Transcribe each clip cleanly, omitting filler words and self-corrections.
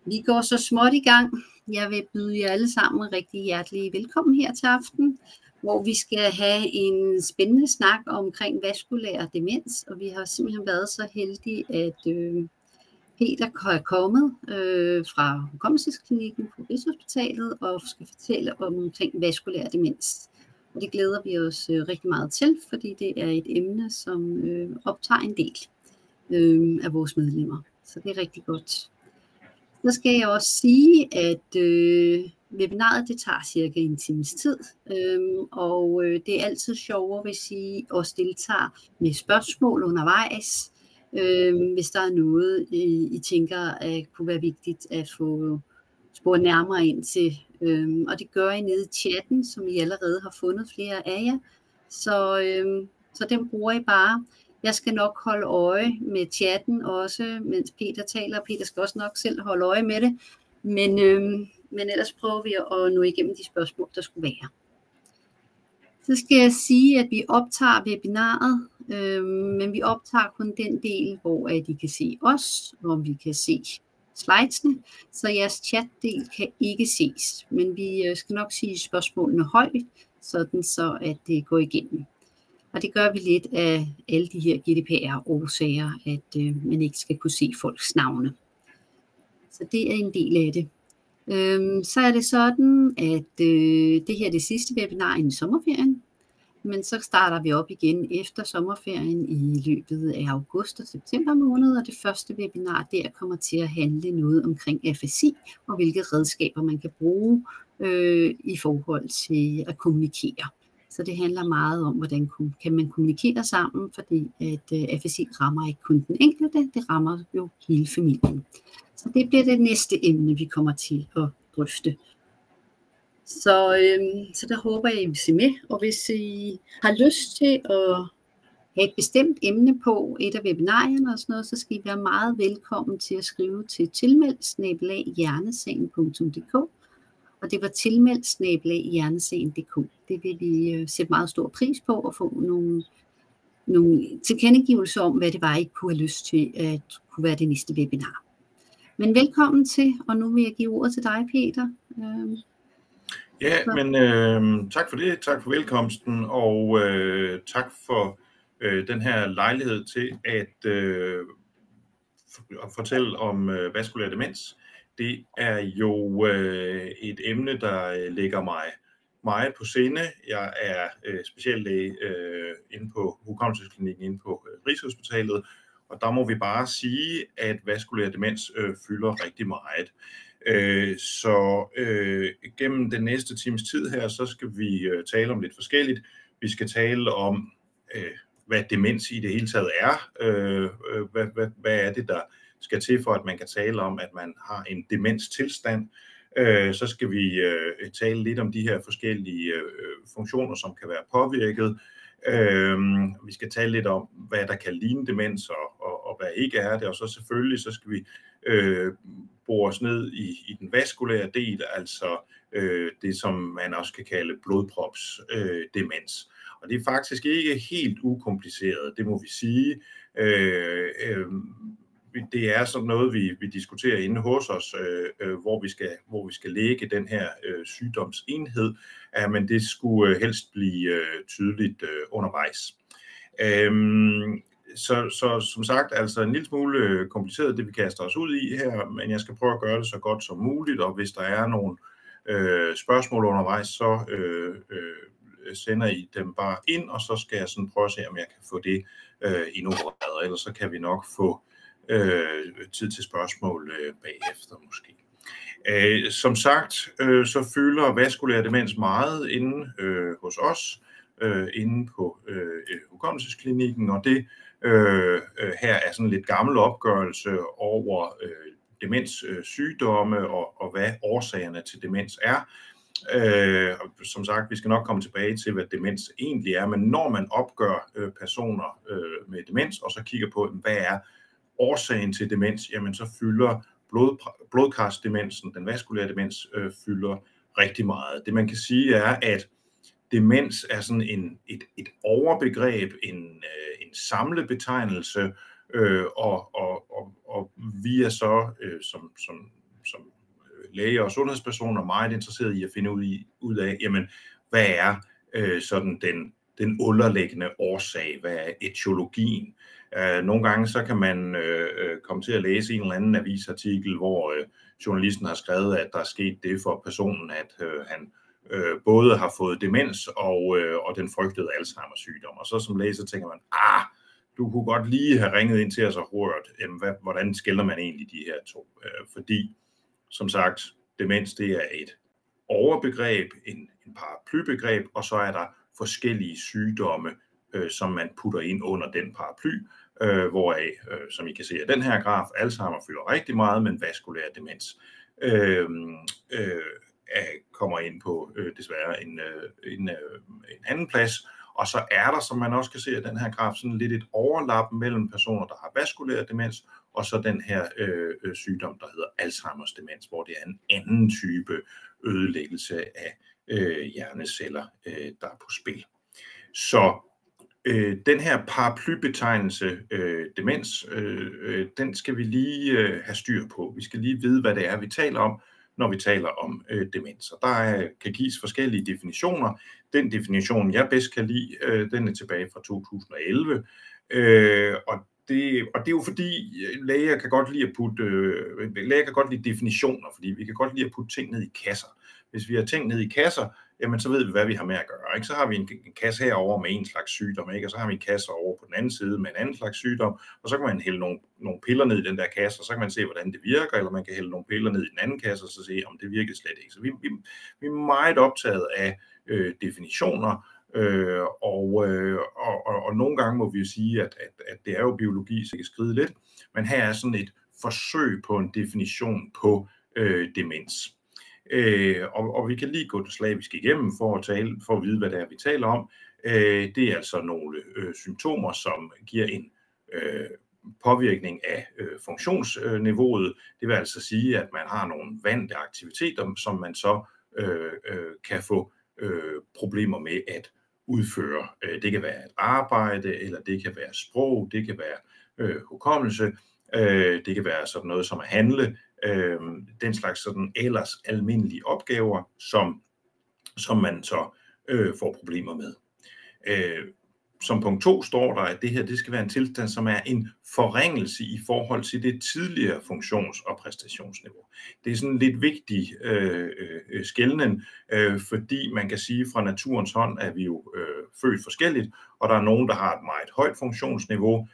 Vi går så småt i gang. Jeg vil byde jer alle sammen rigtig hjertelig velkommen her til aften, hvor vi skal have en spændende snak omkring vaskulær demens. Og vi har simpelthen været så heldige, at Peter er kommet fra Hukommelsesklinikken på Rigshospitalet og skal fortælle omkring vaskulær demens. Og det glæder vi os rigtig meget til, fordi det er et emne, som optager en del af vores medlemmer. Så det er rigtig godt. Så skal jeg også sige, at webinaret det tager cirka en times tid, og det er altid sjovere, hvis I også deltager med spørgsmål undervejs, hvis der er noget, I tænker at kunne være vigtigt at få spurgt nærmere ind til. Og det gør I nede i chatten, som I allerede har fundet flere af jer, så den bruger I bare. Jeg skal nok holde øje med chatten også, mens Peter taler. Peter skal også nok selv holde øje med det. Men ellers prøver vi at nå igennem de spørgsmål, der skulle være. Så skal jeg sige, at vi optager webinaret, men vi optager kun den del, hvor I kan se os, og vi kan se slidesene. Så jeres chatdel kan ikke ses, men vi skal nok sige spørgsmålene højt, sådan så at det går igennem. Og det gør vi lidt af alle de her GDPR-årsager, at man ikke skal kunne se folks navne. Så det er en del af det. Så er det sådan, at det her er det sidste webinar inden sommerferien. Men så starter vi op igen efter sommerferien i løbet af august og september måned. Og det første webinar der kommer til at handle noget omkring afasi og hvilke redskaber man kan bruge i forhold til at kommunikere. Så det handler meget om, hvordan kan man kommunikere sammen, fordi at afasi rammer ikke kun den enkelte, det rammer jo hele familien. Så det bliver det næste emne, vi kommer til at drøfte. Så der håber jeg, I vil se med, og hvis I har lyst til at have et bestemt emne på et af webinarierne og sådan noget, så skal I være meget velkommen til at skrive til tilmeldt@hjernesagen.dk. Og det var tilmeldt@hjernesagen.dk. Det vil vi sætte meget stor pris på at få nogle tilkendegivelser om, hvad det var, I kunne have lyst til at kunne være det næste webinar. Men velkommen til, og nu vil jeg give ordet til dig, Peter. Ja, men tak for det, tak for velkomsten, og tak for den her lejlighed til at fortælle om vaskulær demens. Det er jo et emne, der ligger mig meget på sinde. Jeg er speciallæge inde på Hukommelsesklinikken inde på Rigshospitalet, og der må vi bare sige, at vaskulær demens fylder rigtig meget. Så gennem den næste times tid her, så skal vi tale om lidt forskelligt. Vi skal tale om, hvad demens i det hele taget er. Hvad er det, der skal til for, at man kan tale om, at man har en demenstilstand. Så skal vi tale lidt om de her forskellige funktioner, som kan være påvirket. Vi skal tale lidt om, hvad der kan ligne demens, og hvad ikke er det. Og så selvfølgelig så skal vi bore os ned i den vaskulære del, altså det, som man også kan kalde blodpropsdemens. Og det er faktisk ikke helt ukompliceret, det må vi sige. Det er sådan noget, vi diskuterer inde hos os, hvor vi skal lægge den her sygdomsenhed, men det skulle helst blive tydeligt undervejs. Så som sagt, altså en lille smule kompliceret, det vi kaster os ud i her, men jeg skal prøve at gøre det så godt som muligt, og hvis der er nogle spørgsmål undervejs, så sender I dem bare ind, og så skal jeg sådan prøve at se, om jeg kan få det ignoreret, ellers så kan vi nok få tid til spørgsmål bagefter måske. Som sagt, så fylder vaskulær demens meget inde hos os, inde på Hukommelsesklinikken, og det her er sådan lidt gammel opgørelse over demenssygdomme og hvad årsagerne til demens er. Som sagt, vi skal nok komme tilbage til, hvad demens egentlig er, men når man opgør personer med demens, og så kigger på, hvad er årsagen til demens, jamen så fylder blodkarsdemensen, den vaskulære demens, fylder rigtig meget. Det man kan sige er, at demens er sådan et overbegreb, en samlebetegnelse, og vi er så som læger og sundhedspersoner meget interesseret i at finde ud af, jamen, hvad er sådan den underliggende årsag, hvad er etiologien. Nogle gange så kan man komme til at læse en eller anden avisartikel, hvor journalisten har skrevet, at der er sket det for personen, at han både har fået demens og den frygtede Alzheimer's sygdom. Og så som læser tænker man, du kunne godt lige have ringet ind til os og hørt, hvordan skelner man egentlig de her to? Fordi, som sagt, demens det er et overbegreb, en paraplybegreb, og så er der forskellige sygdomme, som man putter ind under den paraply, hvoraf, som I kan se af den her graf, Alzheimer fylder rigtig meget, men vaskulær demens kommer ind på desværre en anden plads. Og så er der, som man også kan se af den her graf, sådan lidt et overlap mellem personer, der har vaskulær demens, og så den her sygdom, der hedder Alzheimers demens, hvor det er en anden type ødelæggelse af hjerneceller, der er på spil. Så den her paraplybetegnelse demens, den skal vi lige have styr på. Vi skal lige vide, hvad det er, vi taler om, når vi taler om demens. Og der kan gives forskellige definitioner. Den definition, jeg bedst kan lide, den er tilbage fra 2011. Og det er jo fordi læger kan godt lide definitioner, fordi vi kan godt lide at putte ting ned i kasser. Hvis vi har ting ned i kasser, jamen så ved vi, hvad vi har med at gøre. Ikke? Så har vi en kasse herover med en slags sygdom, ikke? Og så har vi en kasse over på den anden side med en anden slags sygdom, og så kan man hælde nogle piller ned i den der kasse, og så kan man se, hvordan det virker, eller man kan hælde nogle piller ned i den anden kasse, og så se, om det virker slet ikke. Så vi er meget optaget af definitioner, og nogle gange må vi jo sige, at det er jo biologi, så det kan skride lidt, men her er sådan et forsøg på en definition på demens. Og vi kan lige gå det slavisk igennem for at vide, hvad det er, vi taler om. Det er altså nogle symptomer, som giver en påvirkning af funktionsniveauet. Det vil altså sige, at man har nogle vante aktiviteter, som man så kan få problemer med at udføre. Det kan være et arbejde, eller det kan være sprog, det kan være hukommelse, det kan være sådan noget som at handle, den slags sådan ellers almindelige opgaver, som man så får problemer med. Som punkt 2 står der, at det her det skal være en tilstand, som er en forringelse i forhold til det tidligere funktions- og præstationsniveau. Det er sådan en lidt vigtig skelnen, fordi man kan sige, fra naturens hånd er vi jo født forskelligt, og der er nogen, der har et meget højt funktionsniveau,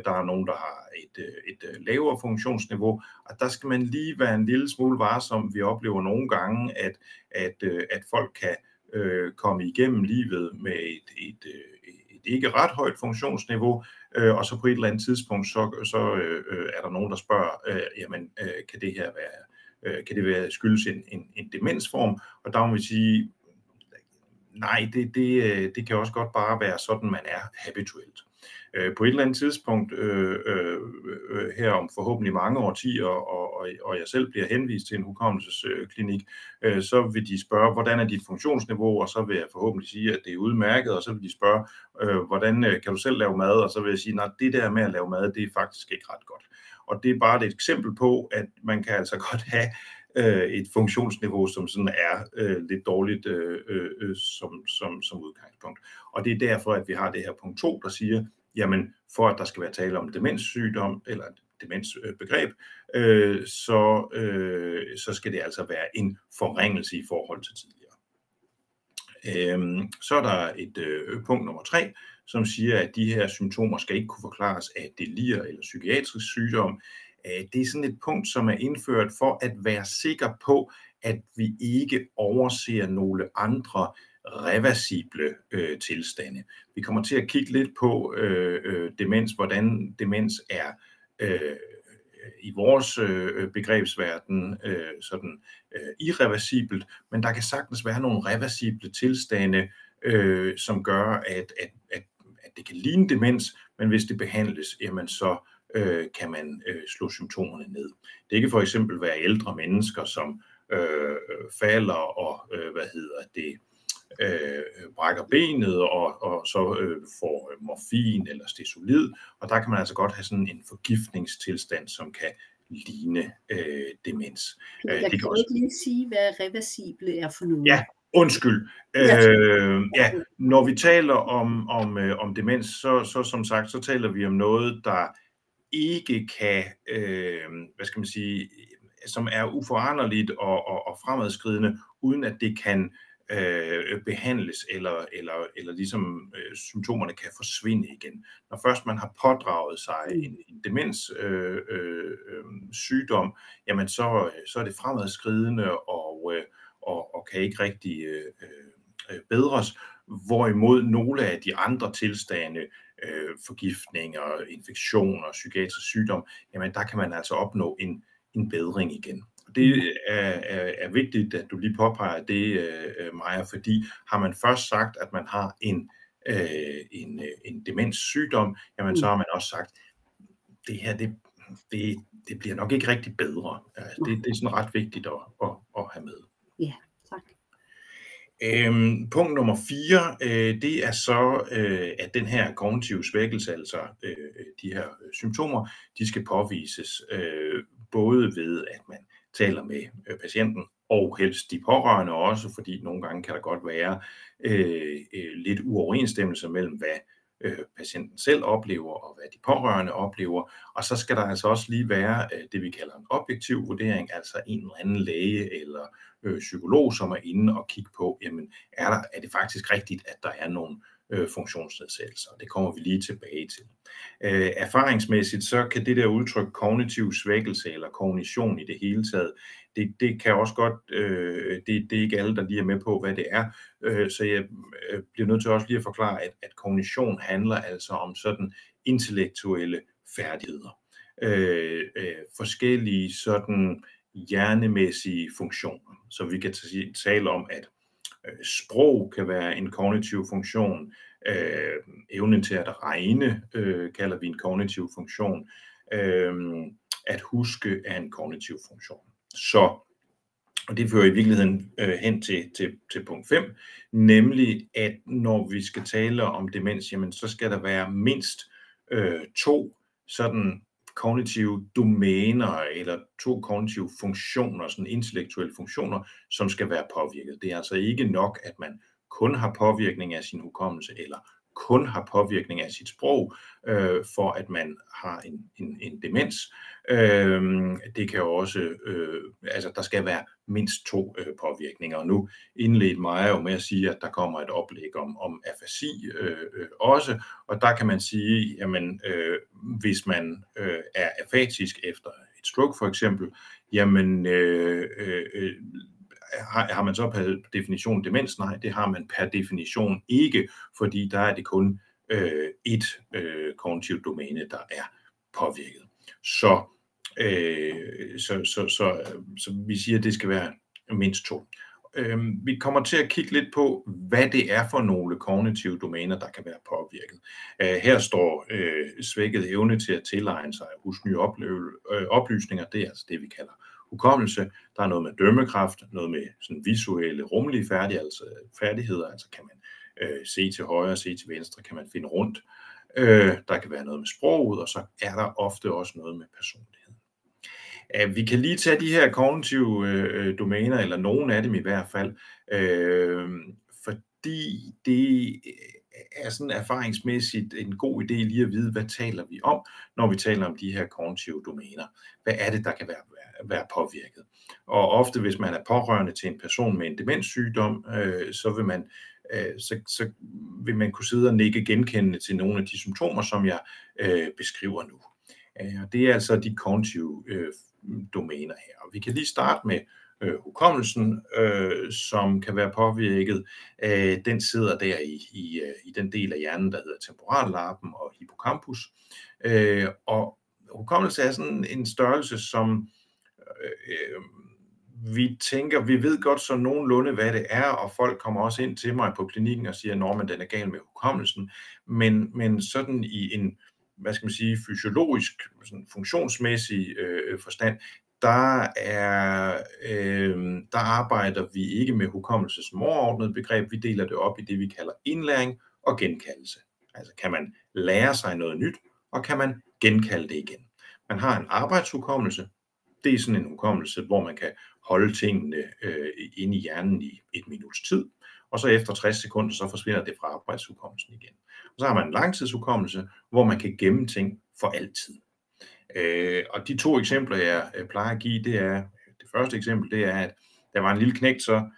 der er nogen, der har et lavere funktionsniveau, og der skal man lige være en lille smule varsom. Vi oplever nogle gange, at folk kan komme igennem livet med et ikke ret højt funktionsniveau, og så på et eller andet tidspunkt, så er der nogen, der spørger, jamen, kan det være skyldes en demensform? Og der må vi sige, nej, det kan også godt bare være sådan, man er habituelt. På et eller andet tidspunkt her om forhåbentlig mange årtier, og jeg selv bliver henvist til en hukommelsesklinik, så vil de spørge, hvordan er dit funktionsniveau, og så vil jeg forhåbentlig sige, at det er udmærket, og så vil de spørge, hvordan kan du selv lave mad, og så vil jeg sige, nej, det der med at lave mad, det er faktisk ikke ret godt. Og det er bare et eksempel på, at man kan altså godt have et funktionsniveau, som sådan er lidt dårligt som udgangspunkt. Og det er derfor, at vi har det her punkt 2, der siger, jamen for at der skal være tale om demenssygdom eller demensbegreb, så skal det altså være en forringelse i forhold til tidligere. Så er der et punkt nummer 3, som siger, at de her symptomer skal ikke kunne forklares af delir eller psykiatrisk sygdom. Det er sådan et punkt, som er indført for at være sikker på, at vi ikke overser nogle andre reversible tilstande. Vi kommer til at kigge lidt på demens, hvordan demens er i vores begrebsverden sådan irreversibelt, men der kan sagtens være nogle reversible tilstande, som gør, at det kan ligne demens, men hvis det behandles, jamen så kan man slå symptomerne ned. Det kan for eksempel være ældre mennesker, som falder og brækker benet og så får morfin eller stesolid, og der kan man altså godt have sådan en forgiftningstilstand, som kan ligne demens. Peter, kan du ikke lige sige, hvad reversible er for noget? Ja, undskyld. Ja, når vi taler om demens, så som sagt, så taler vi om noget, der ikke kan, hvad skal man sige, som er uforanderligt og fremadskridende, uden at det kan behandles, eller ligesom symptomerne kan forsvinde igen. Når først man har pådraget sig en demens sygdom, jamen så er det fremadskridende og kan ikke rigtig bedres, hvorimod nogle af de andre tilstande, forgiftninger, infektioner, psykiatrisk sygdom, jamen der kan man altså opnå en bedring igen. Det er vigtigt, at du lige påpeger det, Maja, fordi har man først sagt, at man har en demenssygdom, jamen så har man også sagt, det her, det bliver nok ikke rigtig bedre. Det er sådan ret vigtigt at have med. Ja, tak. Punkt nummer 4, det er så, at den her kognitive svækkelse, altså de her symptomer, de skal påvises både ved, at man taler med patienten og helst de pårørende også, fordi nogle gange kan der godt være lidt uoverensstemmelse mellem, hvad patienten selv oplever og hvad de pårørende oplever, og så skal der altså også lige være det, vi kalder en objektiv vurdering, altså en eller anden læge eller psykolog, som er inde og kigge på, jamen er det faktisk rigtigt, at der er nogle funktionsnedsættelser. Det kommer vi lige tilbage til. Erfaringsmæssigt så kan det der udtryk kognitiv svækkelse eller kognition i det hele taget, det kan også godt, det er ikke alle, der lige er med på, hvad det er, så jeg bliver nødt til også lige at forklare, at kognition handler altså om sådan intellektuelle færdigheder. Forskellige sådan hjernemæssige funktioner. Så vi kan tale om, at sprog kan være en kognitiv funktion, evnen til at regne kalder vi en kognitiv funktion, at huske er en kognitiv funktion. Og det fører i virkeligheden hen til punkt 5, nemlig at når vi skal tale om demens, jamen, så skal der være mindst 2 sådan kognitive domæner eller 2 kognitive funktioner, sådan intellektuelle funktioner, som skal være påvirket. Det er altså ikke nok, at man kun har påvirkning af sin hukommelse eller kun har påvirkning af sit sprog, for at man har en demens. Det kan også, altså der skal være mindst 2 påvirkninger. Og nu indledte mig jo med at sige, at der kommer et oplæg om afasi også, og der kan man sige, jamen hvis man er afatisk efter et stroke for eksempel, jamen har man så per definition demens? Nej, det har man per definition ikke, fordi der er det kun et kognitivt domæne, der er påvirket. Så vi siger, at det skal være mindst 2. Vi kommer til at kigge lidt på, hvad det er for nogle kognitive domæner, der kan være påvirket. Her står svækket evne til at tilegne sig og huske nye oplysninger. Det er altså det, vi kalder hukommelse. Der er noget med dømmekraft, noget med sådan visuelle, rumlige færdigheder, altså kan man se til højre, se til venstre, kan man finde rundt. Der kan være noget med sproget, og så er der ofte også noget med personlighed. Vi kan lige tage de her kognitive domæner, eller nogle af dem i hvert fald, fordi det er sådan erfaringsmæssigt en god idé lige at vide, hvad taler vi om, når vi taler om de her kognitive domæner. Hvad er det, der kan være påvirket? Og ofte, hvis man er pårørende til en person med en demenssygdom, så vil man kunne sidde og nikke genkendende til nogle af de symptomer, som jeg beskriver nu. Det er altså de kognitive domæner her. Og vi kan lige starte med hukommelsen, som kan være påvirket. Den sidder der i den del af hjernen, der hedder temporallarben og hippocampus. Og hukommelse er sådan en størrelse, som vi ved godt så nogenlunde, hvad det er, og folk kommer også ind til mig på klinikken og siger, at den er gal med hukommelsen, men sådan i en, hvad skal man sige, fysiologisk, sådan funktionsmæssig forstand, der arbejder vi ikke med hukommelse som overordnet begreb. Vi deler det op i det, vi kalder indlæring og genkaldelse. Altså kan man lære sig noget nyt, og kan man genkalde det igen. Man har en arbejdshukommelse, det er sådan en hukommelse, hvor man kan holde tingene inde i hjernen i 1 minuts tid, og så efter 60 sekunder, så forsvinder det fra arbejdshukommelsen igen. Og så har man en langtidshukommelse, hvor man kan gemme ting for altid. Og de 2 eksempler, jeg plejer at give, det første eksempel, det er, at der var en lille knægt, så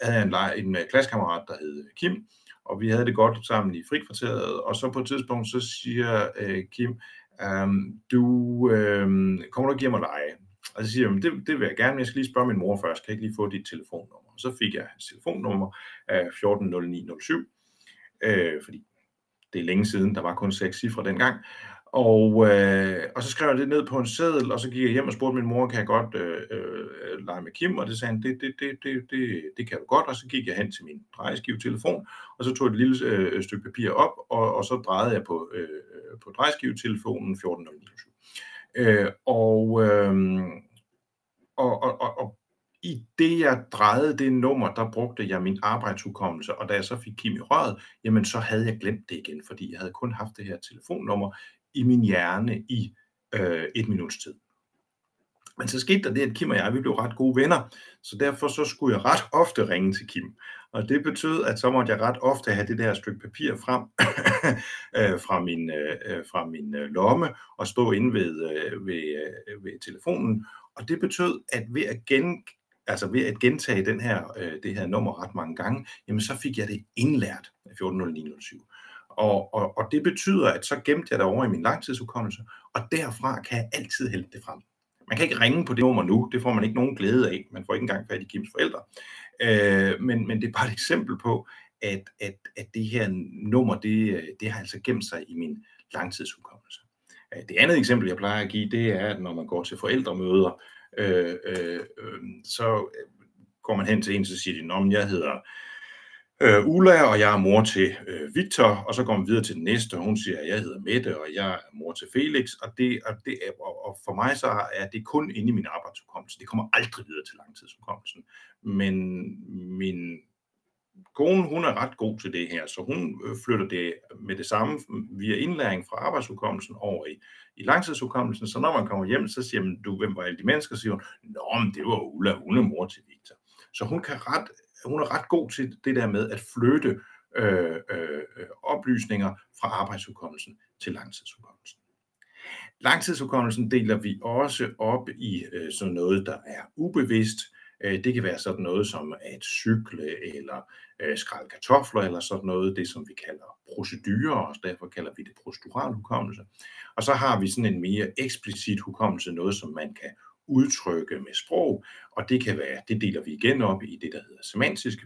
havde jeg en klassekammerat, der hed Kim, og vi havde det godt sammen i frikvarteret, og så på et tidspunkt, så siger Kim, kommer du ikke hjem og lege? Og så siger jeg, det vil jeg gerne, men jeg skal lige spørge min mor først, kan jeg ikke lige få dit telefonnummer? Og så fik jeg hans telefonnummer 140907, fordi det er længe siden, der var kun 6 cifre dengang. Og så skrev jeg det ned på en seddel, og så gik jeg hjem og spurgte min mor, kan jeg godt lege med Kim? Og det sagde han, det kan du godt. Og så gik jeg hen til min drejeskivetelefon, og så tog jeg et lille stykke papir op, og så drejede jeg på drejeskivetelefonen 140907. Og i det, jeg drejede det nummer, der brugte jeg min arbejdshukommelse, og da jeg så fik Kim i røret, jamen så havde jeg glemt det igen, fordi jeg havde kun haft det her telefonnummer i min hjerne i 1 minuts tid. Men så skete der det, at Kim og jeg, vi blev ret gode venner, så derfor så skulle jeg ret ofte ringe til Kim. Og det betød, at så måtte jeg ret ofte have det der stykke papir frem fra min lomme og stå inde ved telefonen. Og det betød, at ved at gentage det her nummer ret mange gange, jamen så fik jeg det indlært af 140907. Og det betyder, at så gemte jeg det over i min langtidshukommelse, og derfra kan jeg altid hente det frem. Man kan ikke ringe på det nummer nu, det får man ikke nogen glæde af, man får ikke engang fat i Kims forældre. Men det er bare et eksempel på, at det her nummer, det har altså gemt sig i min langtidshukommelse. Det andet eksempel, jeg plejer at give, det er, at når man går til forældremøder, så går man hen til en, så siger de, jeg hedder Ulla, og jeg er mor til Victor, og så går man videre til den næste, og hun siger, at jeg hedder Mette, og jeg er mor til Felix, og for mig så er det kun inde i min arbejdshukommelse. Det kommer aldrig videre til langtidshukommelsen. Men min kone, hun er ret god til det her, så hun flytter det med det samme via indlæring fra arbejdshukommelsen over i langtidshukommelsen. Så når man kommer hjem, så siger man, hvem var alle de mennesker? Så siger hun, men det var Ulla, hun er mor til Victor. Så hun er ret god til det der med at flytte oplysninger fra arbejdshukommelsen til langtidshukommelsen. Langtidshukommelsen deler vi også op i sådan noget, der er ubevidst. Det kan være sådan noget som at cykle eller skrælle kartofler eller sådan noget, det som vi kalder procedurer, og derfor kalder vi det procedural hukommelse. Og så har vi sådan en mere eksplicit hukommelse, noget som man kan udtrykke med sprog, og det deler vi igen op i det, der hedder semantisk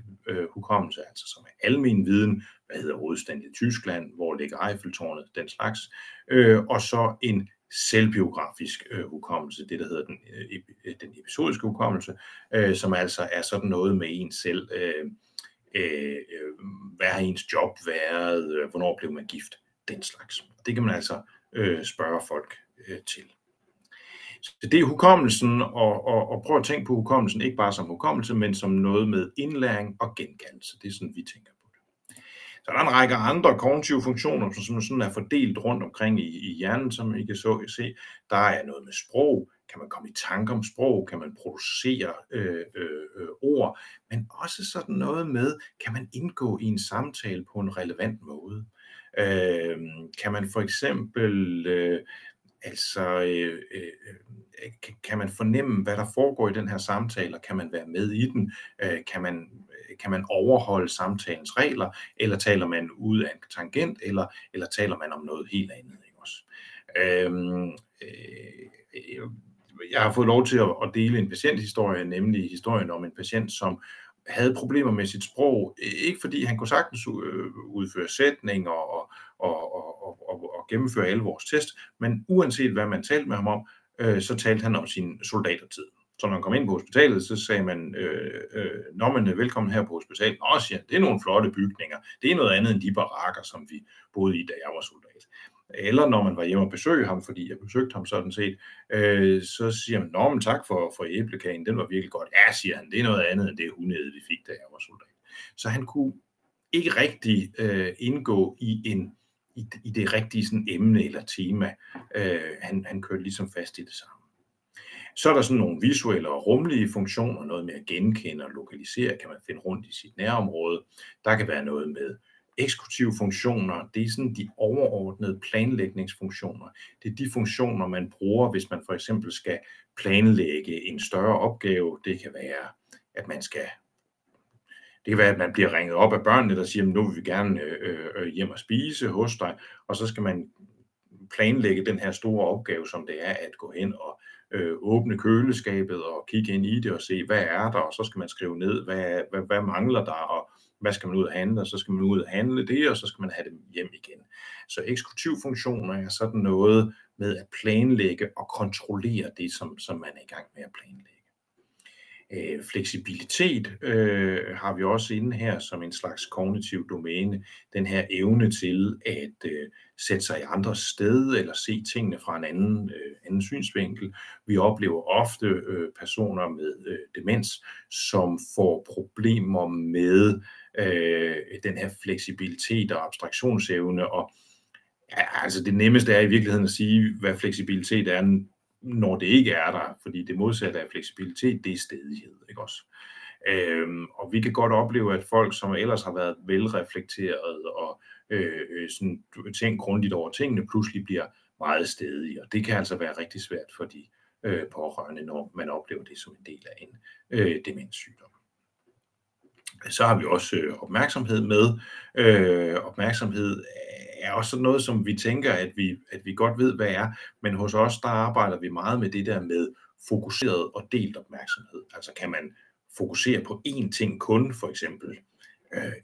hukommelse, altså som er almen viden, hvad hedder hovedstaden i Tyskland, hvor ligger Eiffeltårnet, den slags, og så en selvbiografisk hukommelse, det der hedder den episodiske hukommelse, som altså er sådan noget med en selv, hvad har ens job været, hvornår blev man gift, den slags. Det kan man altså spørge folk til. Så det er hukommelsen, og prøv at tænke på hukommelsen, ikke bare som hukommelse, men som noget med indlæring og genkaldelse. Det er sådan, vi tænker på det. Så der er en række andre kognitive funktioner, som sådan er fordelt rundt omkring i hjernen, som I kan se. Der er noget med sprog. Kan man komme i tanke om sprog? Kan man producere ord? Men også sådan noget med, kan man indgå i en samtale på en relevant måde? Kan man for eksempel... kan man fornemme, hvad der foregår i den her samtale, og kan man være med i den? Kan man overholde samtalens regler, eller taler man ud af en tangent, eller taler man om noget helt andet? Ikke også? Jeg har fået lov til at dele en patienthistorie, nemlig historien om en patient, som havde problemer med sit sprog, ikke fordi han kunne sagtens udføre sætninger og gennemføre alle vores test, men uanset hvad man talte med ham om, så talte han om sin soldatertid. Så når han kom ind på hospitalet, så sagde man, velkommen her på hospitalet. Nå, siger han, det er nogle flotte bygninger. Det er noget andet end de barakker, som vi boede i, da jeg var soldat. Eller når man var hjemme og besøgte ham, fordi jeg besøgte ham sådan set, så siger man, men tak for æblekagen, den var virkelig godt. Ja, siger han, det er noget andet end det hundeæde, vi fik, da jeg var soldat. Så han kunne ikke rigtig indgå i i det rigtige sådan emne eller tema. Han kørte ligesom fast i det samme. Så er der sådan nogle visuelle og rumlige funktioner, noget med at genkende og lokalisere, kan man finde rundt i sit nærområde. Der kan være noget med eksekutive funktioner, det er sådan de overordnede planlægningsfunktioner. Det er de funktioner, man bruger, hvis man for eksempel skal planlægge en større opgave. Det kan være, at man bliver ringet op af børnene, der siger, nu vil vi gerne hjem og spise hos dig, og så skal man planlægge den her store opgave, som det er at gå hen og åbne køleskabet og kigge ind i det og se, hvad er der, og så skal man skrive ned, hvad mangler der, og hvad skal man ud og handle, og så skal man ud og handle det, og så skal man have dem hjem igen. Så eksekutivfunktioner er sådan noget med at planlægge og kontrollere det, som man er i gang med at planlægge. Fleksibilitet har vi også inde her som en slags kognitiv domæne. Den her evne til at sætte sig i andres sted eller se tingene fra en anden synsvinkel. Vi oplever ofte personer med demens, som får problemer med den her fleksibilitet og abstraktionsevne. Og altså det nemmeste er i virkeligheden at sige, hvad fleksibilitet er, når det ikke er der, fordi det modsatte af fleksibilitet, det er stædighed, ikke også? Og vi kan godt opleve, at folk, som ellers har været velreflekteret og sådan tænkt grundigt over tingene, pludselig bliver meget stædige, og det kan altså være rigtig svært for de pårørende, når man oplever det som en del af en demenssygdom. Så har vi også opmærksomhed med. Opmærksomhed er også sådan noget, som vi tænker, at vi godt ved, hvad er, men hos os, der arbejder vi meget med det der med fokuseret og delt opmærksomhed. Altså kan man fokusere på én ting kun, for eksempel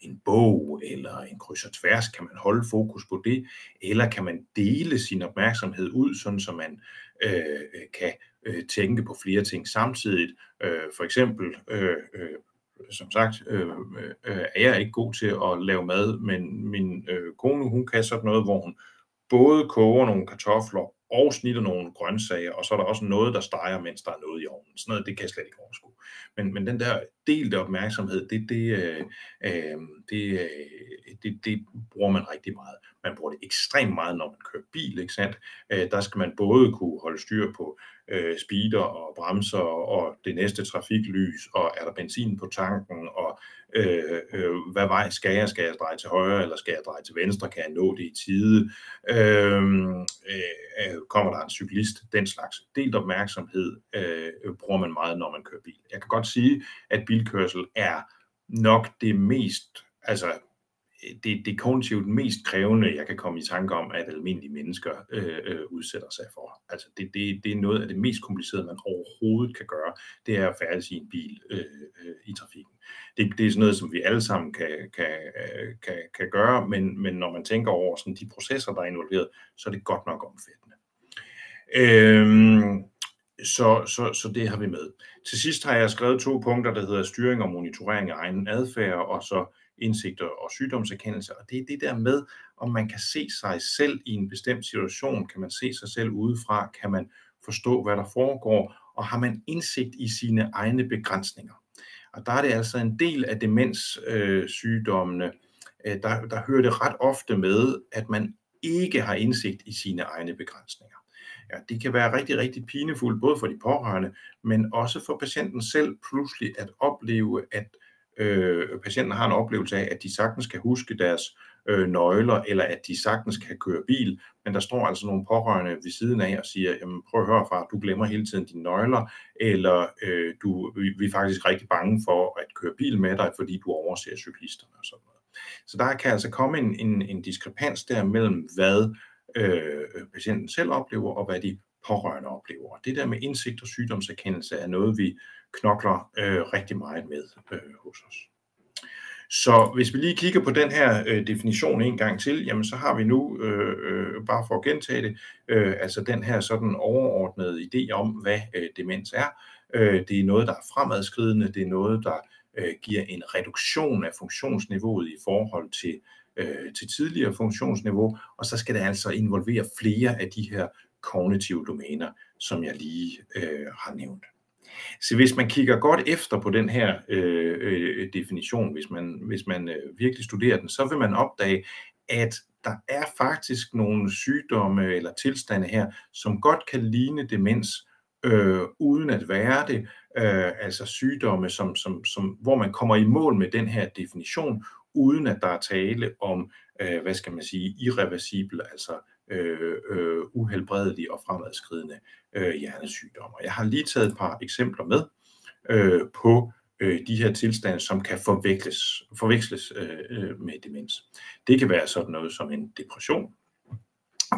en bog eller en kryds og tværs, kan man holde fokus på det, eller kan man dele sin opmærksomhed ud, sådan så man kan tænke på flere ting samtidigt. For eksempel som sagt, er jeg ikke god til at lave mad, men min kone, hun kan sådan noget, hvor hun både koger nogle kartofler og snitter nogle grøntsager, og så er der også noget, der steger, mens der er noget i ovnen. Sådan noget, det kan jeg slet ikke overskue. Men den der delte opmærksomhed, det bruger man rigtig meget. Man bruger det ekstremt meget, når man kører bil, ikke sandt? Der skal man både kunne holde styr på speeder og bremser og det næste trafiklys, og er der benzin på tanken, og hvad vej skal jeg? Skal jeg dreje til højre, eller skal jeg dreje til venstre? Kan jeg nå det i tide? Kommer der en cyklist? Den slags delt opmærksomhed bruger man meget, når man kører bil. Jeg kan godt sige, at bilkørsel er nok det mest, altså det kognitivt mest krævende, jeg kan komme i tanke om, at almindelige mennesker udsætter sig for. Altså det er noget af det mest komplicerede, man overhovedet kan gøre, det er at færdes i en bil i trafikken. Det er sådan noget, som vi alle sammen kan gøre, men når man tænker over sådan de processer, der er involveret, så er det godt nok omfattende. Så det har vi med. Til sidst har jeg skrevet 2 punkter, der hedder styring og monitorering af egen adfærd, og så indsigter og sygdomserkendelse, og det er det der med, om man kan se sig selv i en bestemt situation, kan man se sig selv udefra, kan man forstå, hvad der foregår, og har man indsigt i sine egne begrænsninger. Og der er det altså en del af demenssygdommene, der hører det ret ofte med, at man ikke har indsigt i sine egne begrænsninger. Ja, det kan være rigtig, rigtig pinefuldt, både for de pårørende, men også for patienten selv pludselig at opleve, at patienten har en oplevelse af, at de sagtens kan huske deres nøgler, eller at de sagtens kan køre bil, men der står altså nogle pårørende ved siden af og siger, jamen prøv at høre far, du glemmer hele tiden dine nøgler, eller vi er faktisk rigtig bange for at køre bil med dig, fordi du overser cyklisterne og sådan noget. Så der kan altså komme en diskrepans der mellem, hvad patienten selv oplever, og hvad de pårørende oplever. Det der med indsigt og sygdomserkendelse er noget, vi knokler rigtig meget med hos os. Så hvis vi lige kigger på den her definition en gang til, jamen så har vi nu, bare for at gentage det, altså den her sådan overordnede idé om, hvad demens er. Det er noget, der er fremadskridende, det er noget, der giver en reduktion af funktionsniveauet i forhold til tidligere funktionsniveau, og så skal det altså involvere flere af de her kognitive domæner, som jeg lige har nævnt. Så hvis man kigger godt efter på den her definition, hvis man virkelig studerer den, så vil man opdage, at der er faktisk nogle sygdomme eller tilstande her, som godt kan ligne demens, uden at være det. Altså sygdomme, hvor man kommer i mål med den her definition, uden at der er tale om, hvad skal man sige, irreversible, altså uhelbredelige og fremadskridende hjernesygdomme. Jeg har lige taget et par eksempler med på de her tilstande, som kan forveksles med demens. Det kan være sådan noget som en depression,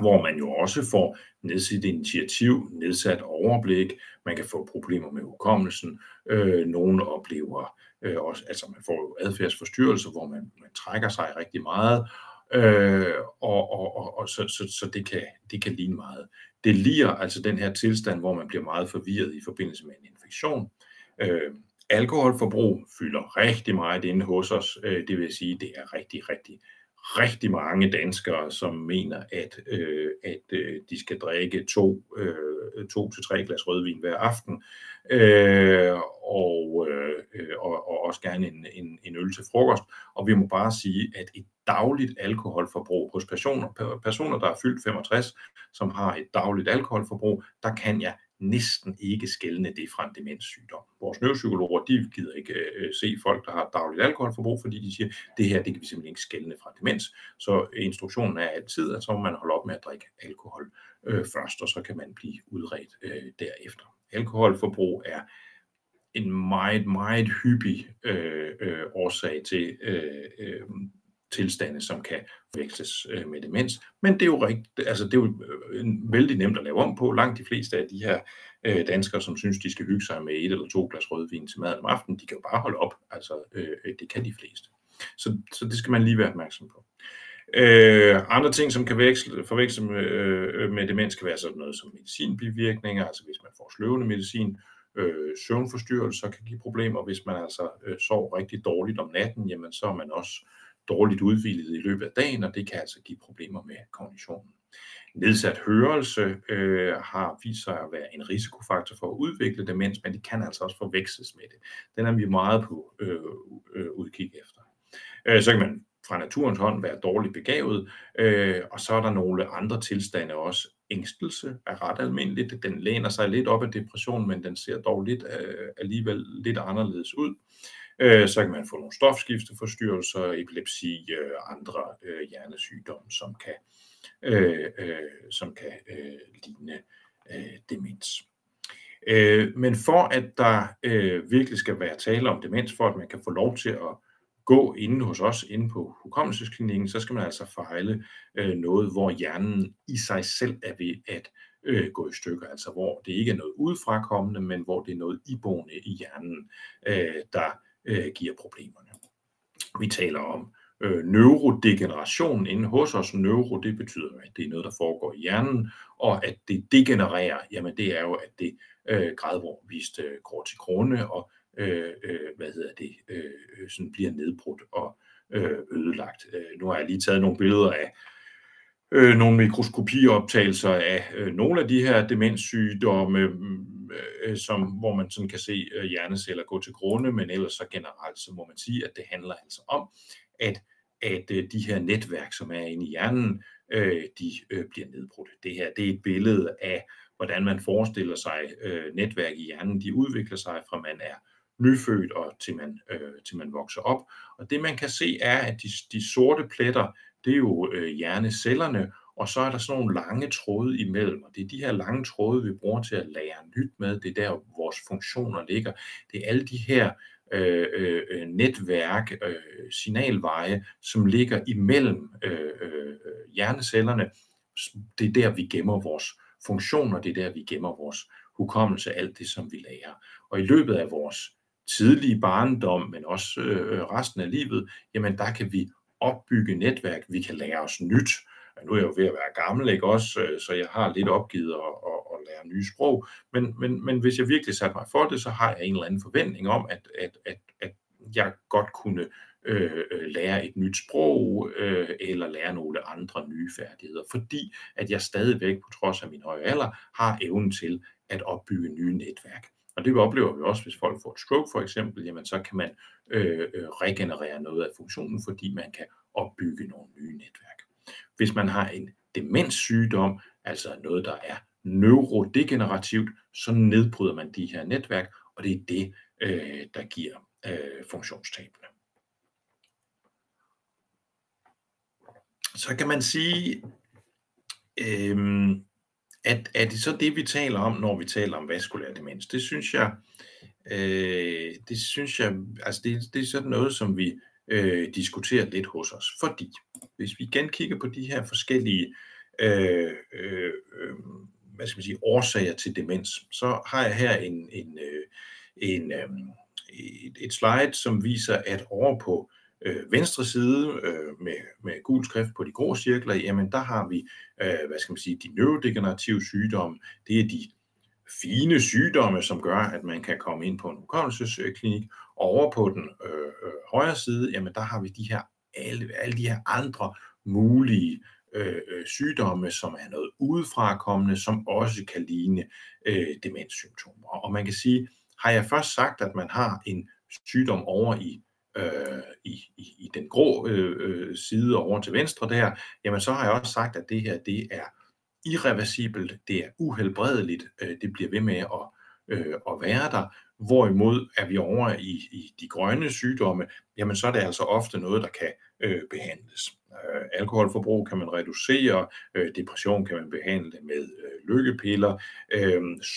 hvor man jo også får nedsat initiativ, nedsat overblik, man kan få problemer med hukommelsen, nogle oplever også, altså man får jo adfærdsforstyrrelser, hvor man trækker sig rigtig meget, så det kan ligne meget. Det liger altså den her tilstand, hvor man bliver meget forvirret i forbindelse med en infektion. Alkoholforbrug fylder rigtig meget inde hos os, det vil sige, det er rigtig mange danskere, som mener, at de skal drikke 2 til 3 glas rødvin hver aften, og også gerne en øl til frokost. Og vi må bare sige, at et dagligt alkoholforbrug hos personer, der er fyldt 65, som har et dagligt alkoholforbrug, der kan jeg næsten ikke skelne det fra en demenssygdom. Vores neuropsykologer, de gider ikke se folk, der har et dagligt alkoholforbrug, fordi de siger, det her, det kan vi simpelthen ikke skelne fra demens. Så instruktionen er altid, at så må man holde op med at drikke alkohol først, og så kan man blive udredt derefter. Alkoholforbrug er en meget hyppig årsag til tilstande, som kan forveksles med demens. Men det er jo vældig nemt at lave om på. Langt de fleste af de her danskere, som synes, de skal hygge sig med 1 eller 2 glas rødvin til maden om aftenen, de kan jo bare holde op. Altså, det kan de fleste. Så det skal man lige være opmærksom på. Andre ting, som kan forveksles med demens, kan være sådan noget som medicinbivirkninger, altså hvis man får sløvende medicin. Søvnforstyrrelser kan give problemer, hvis man altså sover rigtig dårligt om natten, jamen så er man også dårligt udhvilet i løbet af dagen, og det kan altså give problemer med kognitionen. Nedsat hørelse har vist sig at være en risikofaktor for at udvikle demens, men det kan altså også forveksles med det. Den er vi meget på udkig efter. Så kan man fra naturens hånd være dårligt begavet, og så er der nogle andre tilstande også. Ængstelse er ret almindeligt. Den læner sig lidt op af depression, men den ser dog alligevel lidt anderledes ud. Så kan man få nogle stofskifteforstyrrelser, epilepsi, andre hjernesygdomme, som kan ligne demens. Men for at der virkelig skal være tale om demens, for at man kan få lov til at gå inde hos os, inde på hukommelsesklinikken, så skal man altså fejle noget, hvor hjernen i sig selv er ved at gå i stykker, altså hvor det ikke er noget udefrakommende, men hvor det er noget iboende i hjernen, der giver problemerne. Vi taler om neurodegeneration inde hos os. Neuro, det betyder, at det er noget, der foregår i hjernen, og at det degenererer, jamen det er jo, at det gradvist går til grunde, og sådan bliver nedbrudt og ødelagt. Nu har jeg lige taget nogle billeder af nogle mikroskopioptagelser af nogle af de her demenssygdomme, hvor man sådan kan se hjerneceller gå til grunde, men ellers så generelt, så må man sige, at det handler altså om, at de her netværk, som er inde i hjernen, de bliver nedbrudt. Det her, det er et billede af, hvordan man forestiller sig netværk i hjernen, de udvikler sig fra man er nyfødt og til man vokser op. Og det man kan se er, at de sorte pletter, det er jo hjernecellerne, og så er der sådan nogle lange tråde imellem, og det er de her lange tråde, vi bruger til at lære nyt med. Det er der, vores funktioner ligger. Det er alle de her netværk, signalveje, som ligger imellem hjernecellerne. Det er der, vi gemmer vores funktioner, det er der, vi gemmer vores hukommelse, alt det, som vi lærer. Og i løbet af vores tidlige barndom, men også resten af livet, jamen der kan vi opbygge netværk, vi kan lære os nyt. Nu er jeg jo ved at være gammel, ikke også, så jeg har lidt opgivet at lære nye sprog, men hvis jeg virkelig satte mig for det, så har jeg en eller anden forventning om, at jeg godt kunne lære et nyt sprog, eller lære nogle andre nye færdigheder, fordi at jeg stadigvæk, på trods af min høje alder, har evnen til at opbygge nye netværk. Og det oplever vi også, hvis folk får et stroke for eksempel, jamen så kan man regenerere noget af funktionen, fordi man kan opbygge nogle nye netværk. Hvis man har en demenssygdom, altså noget, der er neurodegenerativt, så nedbryder man de her netværk, og det er det, der giver funktionstabene. Så kan man sige, at er det så det, vi taler om, når vi taler om vaskulær demens? Det synes jeg, altså det er sådan noget, som vi diskuterer lidt hos os. Fordi hvis vi igen kigger på de her forskellige hvad skal man sige, årsager til demens, så har jeg her et slide, som viser, at over på venstre side med gul skrift på de grå cirkler, jamen der har vi, hvad skal man sige, de neurodegenerative sygdomme. Det er de fine sygdomme, som gør, at man kan komme ind på en hukommelsesklinik. Og over på den højre side, jamen der har vi de her, alle de her andre mulige sygdomme, som er noget udefrakommende, som også kan ligne demenssymptomer. Og man kan sige, har jeg først sagt, at man har en sygdom over i den grå side over til venstre der, jamen så har jeg også sagt, at det her, det er irreversibelt, det er uhelbredeligt, det bliver ved med at være der. Hvorimod er vi over i de grønne sygdomme, jamen så er det altså ofte noget, der kan behandles. Alkoholforbrug kan man reducere, depression kan man behandle med lykkepiller,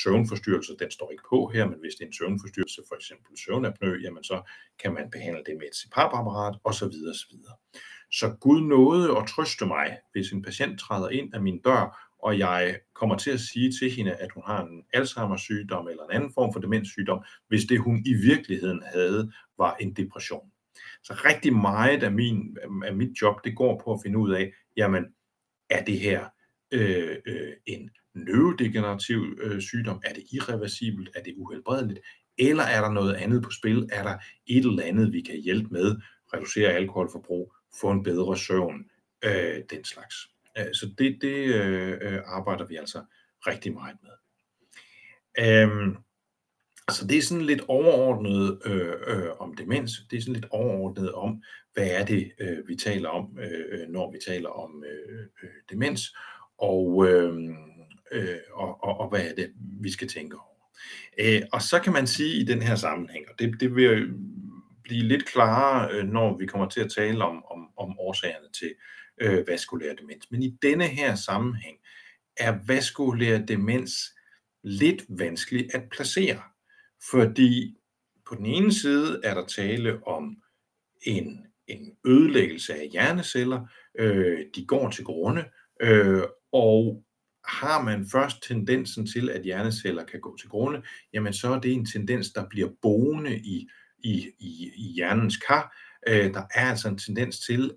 søvnforstyrrelser, den står ikke på her, men hvis det er en søvnforstyrrelse, for eksempel søvnapnø, jamen så kan man behandle det med et CPAP-apparat osv. osv. Så Gud nåede at trøste mig, hvis en patient træder ind af min dør, og jeg kommer til at sige til hende, at hun har en Alzheimer's sygdom eller en anden form for demenssygdom, hvis det hun i virkeligheden havde, var en depression. Så rigtig meget af mit job, det går på at finde ud af, jamen, er det her en neurodegenerativ sygdom? Er det irreversibelt? Er det uhelbredeligt? Eller er der noget andet på spil? Er der et eller andet, vi kan hjælpe med? Reducere alkoholforbrug, få en bedre søvn, den slags. Så det arbejder vi altså rigtig meget med. Så det er sådan lidt overordnet om demens. Det er sådan lidt overordnet om, hvad er det, vi taler om, når vi taler om demens, og hvad er det, vi skal tænke over. Og så kan man sige i den her sammenhæng, og det vil blive lidt klarere, når vi kommer til at tale om årsagerne til vaskulær demens. Men i denne her sammenhæng er vaskulær demens lidt vanskelig at placere, fordi på den ene side er der tale om en ødelæggelse af hjerneceller, de går til grunde, og har man først tendensen til, at hjerneceller kan gå til grunde, jamen så er det en tendens, der bliver boende i hjernens kar. Der er altså en tendens til,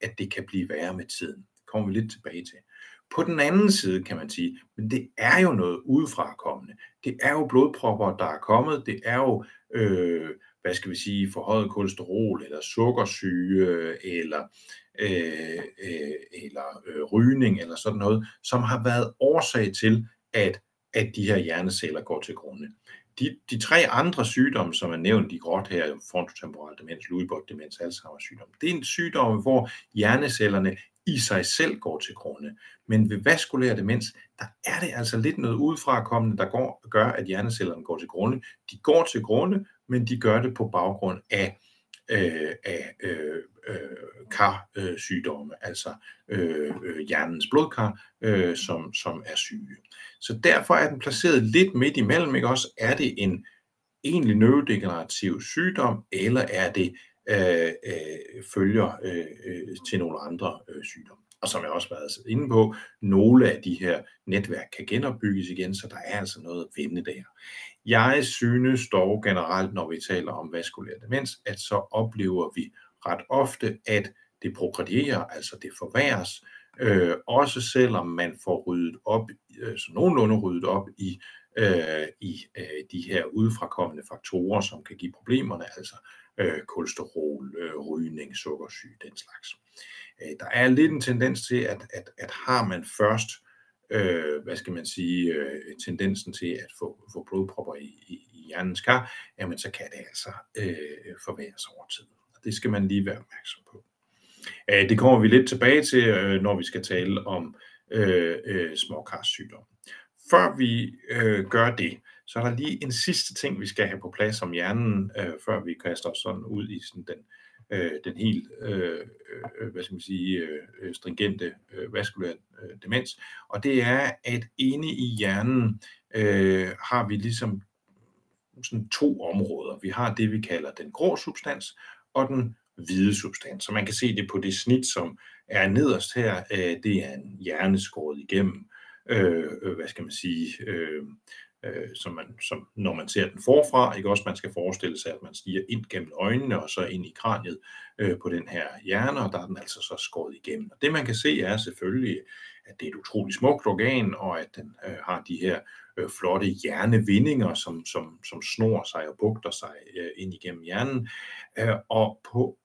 at det kan blive værre med tiden. Det kommer vi lidt tilbage til. På den anden side kan man sige, men det er jo noget udefrakommende. Det er jo blodpropper, der er kommet. Det er jo, hvad skal vi sige, forhøjet kolesterol, eller sukkersyge, eller rygning, eller sådan noget, som har været årsag til, at de her hjerneceller går til grunde. De tre andre sygdomme, som er nævnt i gråt her, frontotemporal demens, Lewy body demens, Alzheimer's sygdom, det er en sygdom, hvor hjernecellerne i sig selv går til grunde. Men ved vaskulær demens, der er det altså lidt noget udefrakommende, der gør, at hjernecellerne går til grunde. De går til grunde, men de gør det på baggrund af karsygdomme, altså hjernens blodkar, som er syge. Så derfor er den placeret lidt midt imellem, ikke også? Er det en egentlig neurodegenerativ sygdom, eller er det følger til nogle andre sygdomme? Og som jeg også har været inde på, nogle af de her netværk kan genopbygges igen, så der er altså noget at vinde der. Jeg synes dog generelt, når vi taler om vaskulær demens, at så oplever vi ret ofte, at det progredierer, altså det forværres, også selvom man får ryddet op, så nogenlunde ryddet op i de her udefrakommende faktorer, som kan give problemerne, altså kolesterol, rygning, sukkersyge, den slags. Der er lidt en tendens til, at har man først, hvad skal man sige, tendensen til at få blodpropper i hjernens kar, jamen så kan det altså forværres over tid. Og det skal man lige være opmærksom på. Det kommer vi lidt tilbage til, når vi skal tale om småkarssygdom. Før vi gør det, så er der lige en sidste ting, vi skal have på plads om hjernen, før vi kaster os sådan ud i sådan den helt stringente vaskulære demens. Og det er, at inde i hjernen har vi ligesom sådan 2 områder. Vi har det, vi kalder den grå substans og den hvide substans. Så man kan se det på det snit, som er nederst her. Det er en hjerne skåret igennem, som når man ser den forfra, ikke også, man skal forestille sig, at man stiger ind gennem øjnene og så ind i kraniet på den her hjerne, og der er den altså så skåret igennem. Og det man kan se er selvfølgelig, at det er et utroligt smukt organ, og at den har de her flotte hjernevindinger, som snor sig og bugter sig ind igennem hjernen. Og på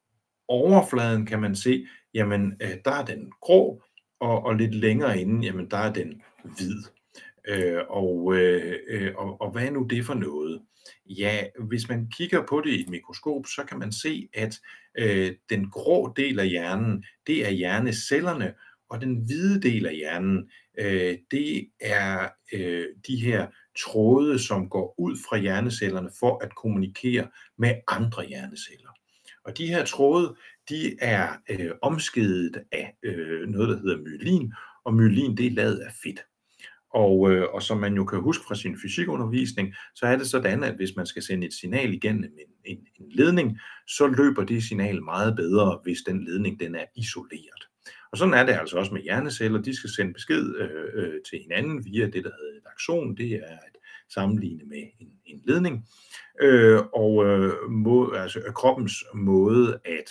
overfladen kan man se, jamen der er den grå, og lidt længere inde, jamen der er den hvid. Og hvad er nu det for noget? Ja, hvis man kigger på det i et mikroskop, så kan man se, at den grå del af hjernen, det er hjernecellerne, og den hvide del af hjernen, det er de her tråde, som går ud fra hjernecellerne for at kommunikere med andre hjerneceller. Og de her tråde, de er omskidet af noget, der hedder myelin, og myelin, det er lavet af fedt. Og som man jo kan huske fra sin fysikundervisning, så er det sådan, at hvis man skal sende et signal igennem en ledning, så løber det signal meget bedre, hvis den ledning den er isoleret. Og sådan er det altså også med hjerneceller. De skal sende besked til hinanden via det, der hedder et akson. Det er at sammenligne med en ledning. Kroppens måde at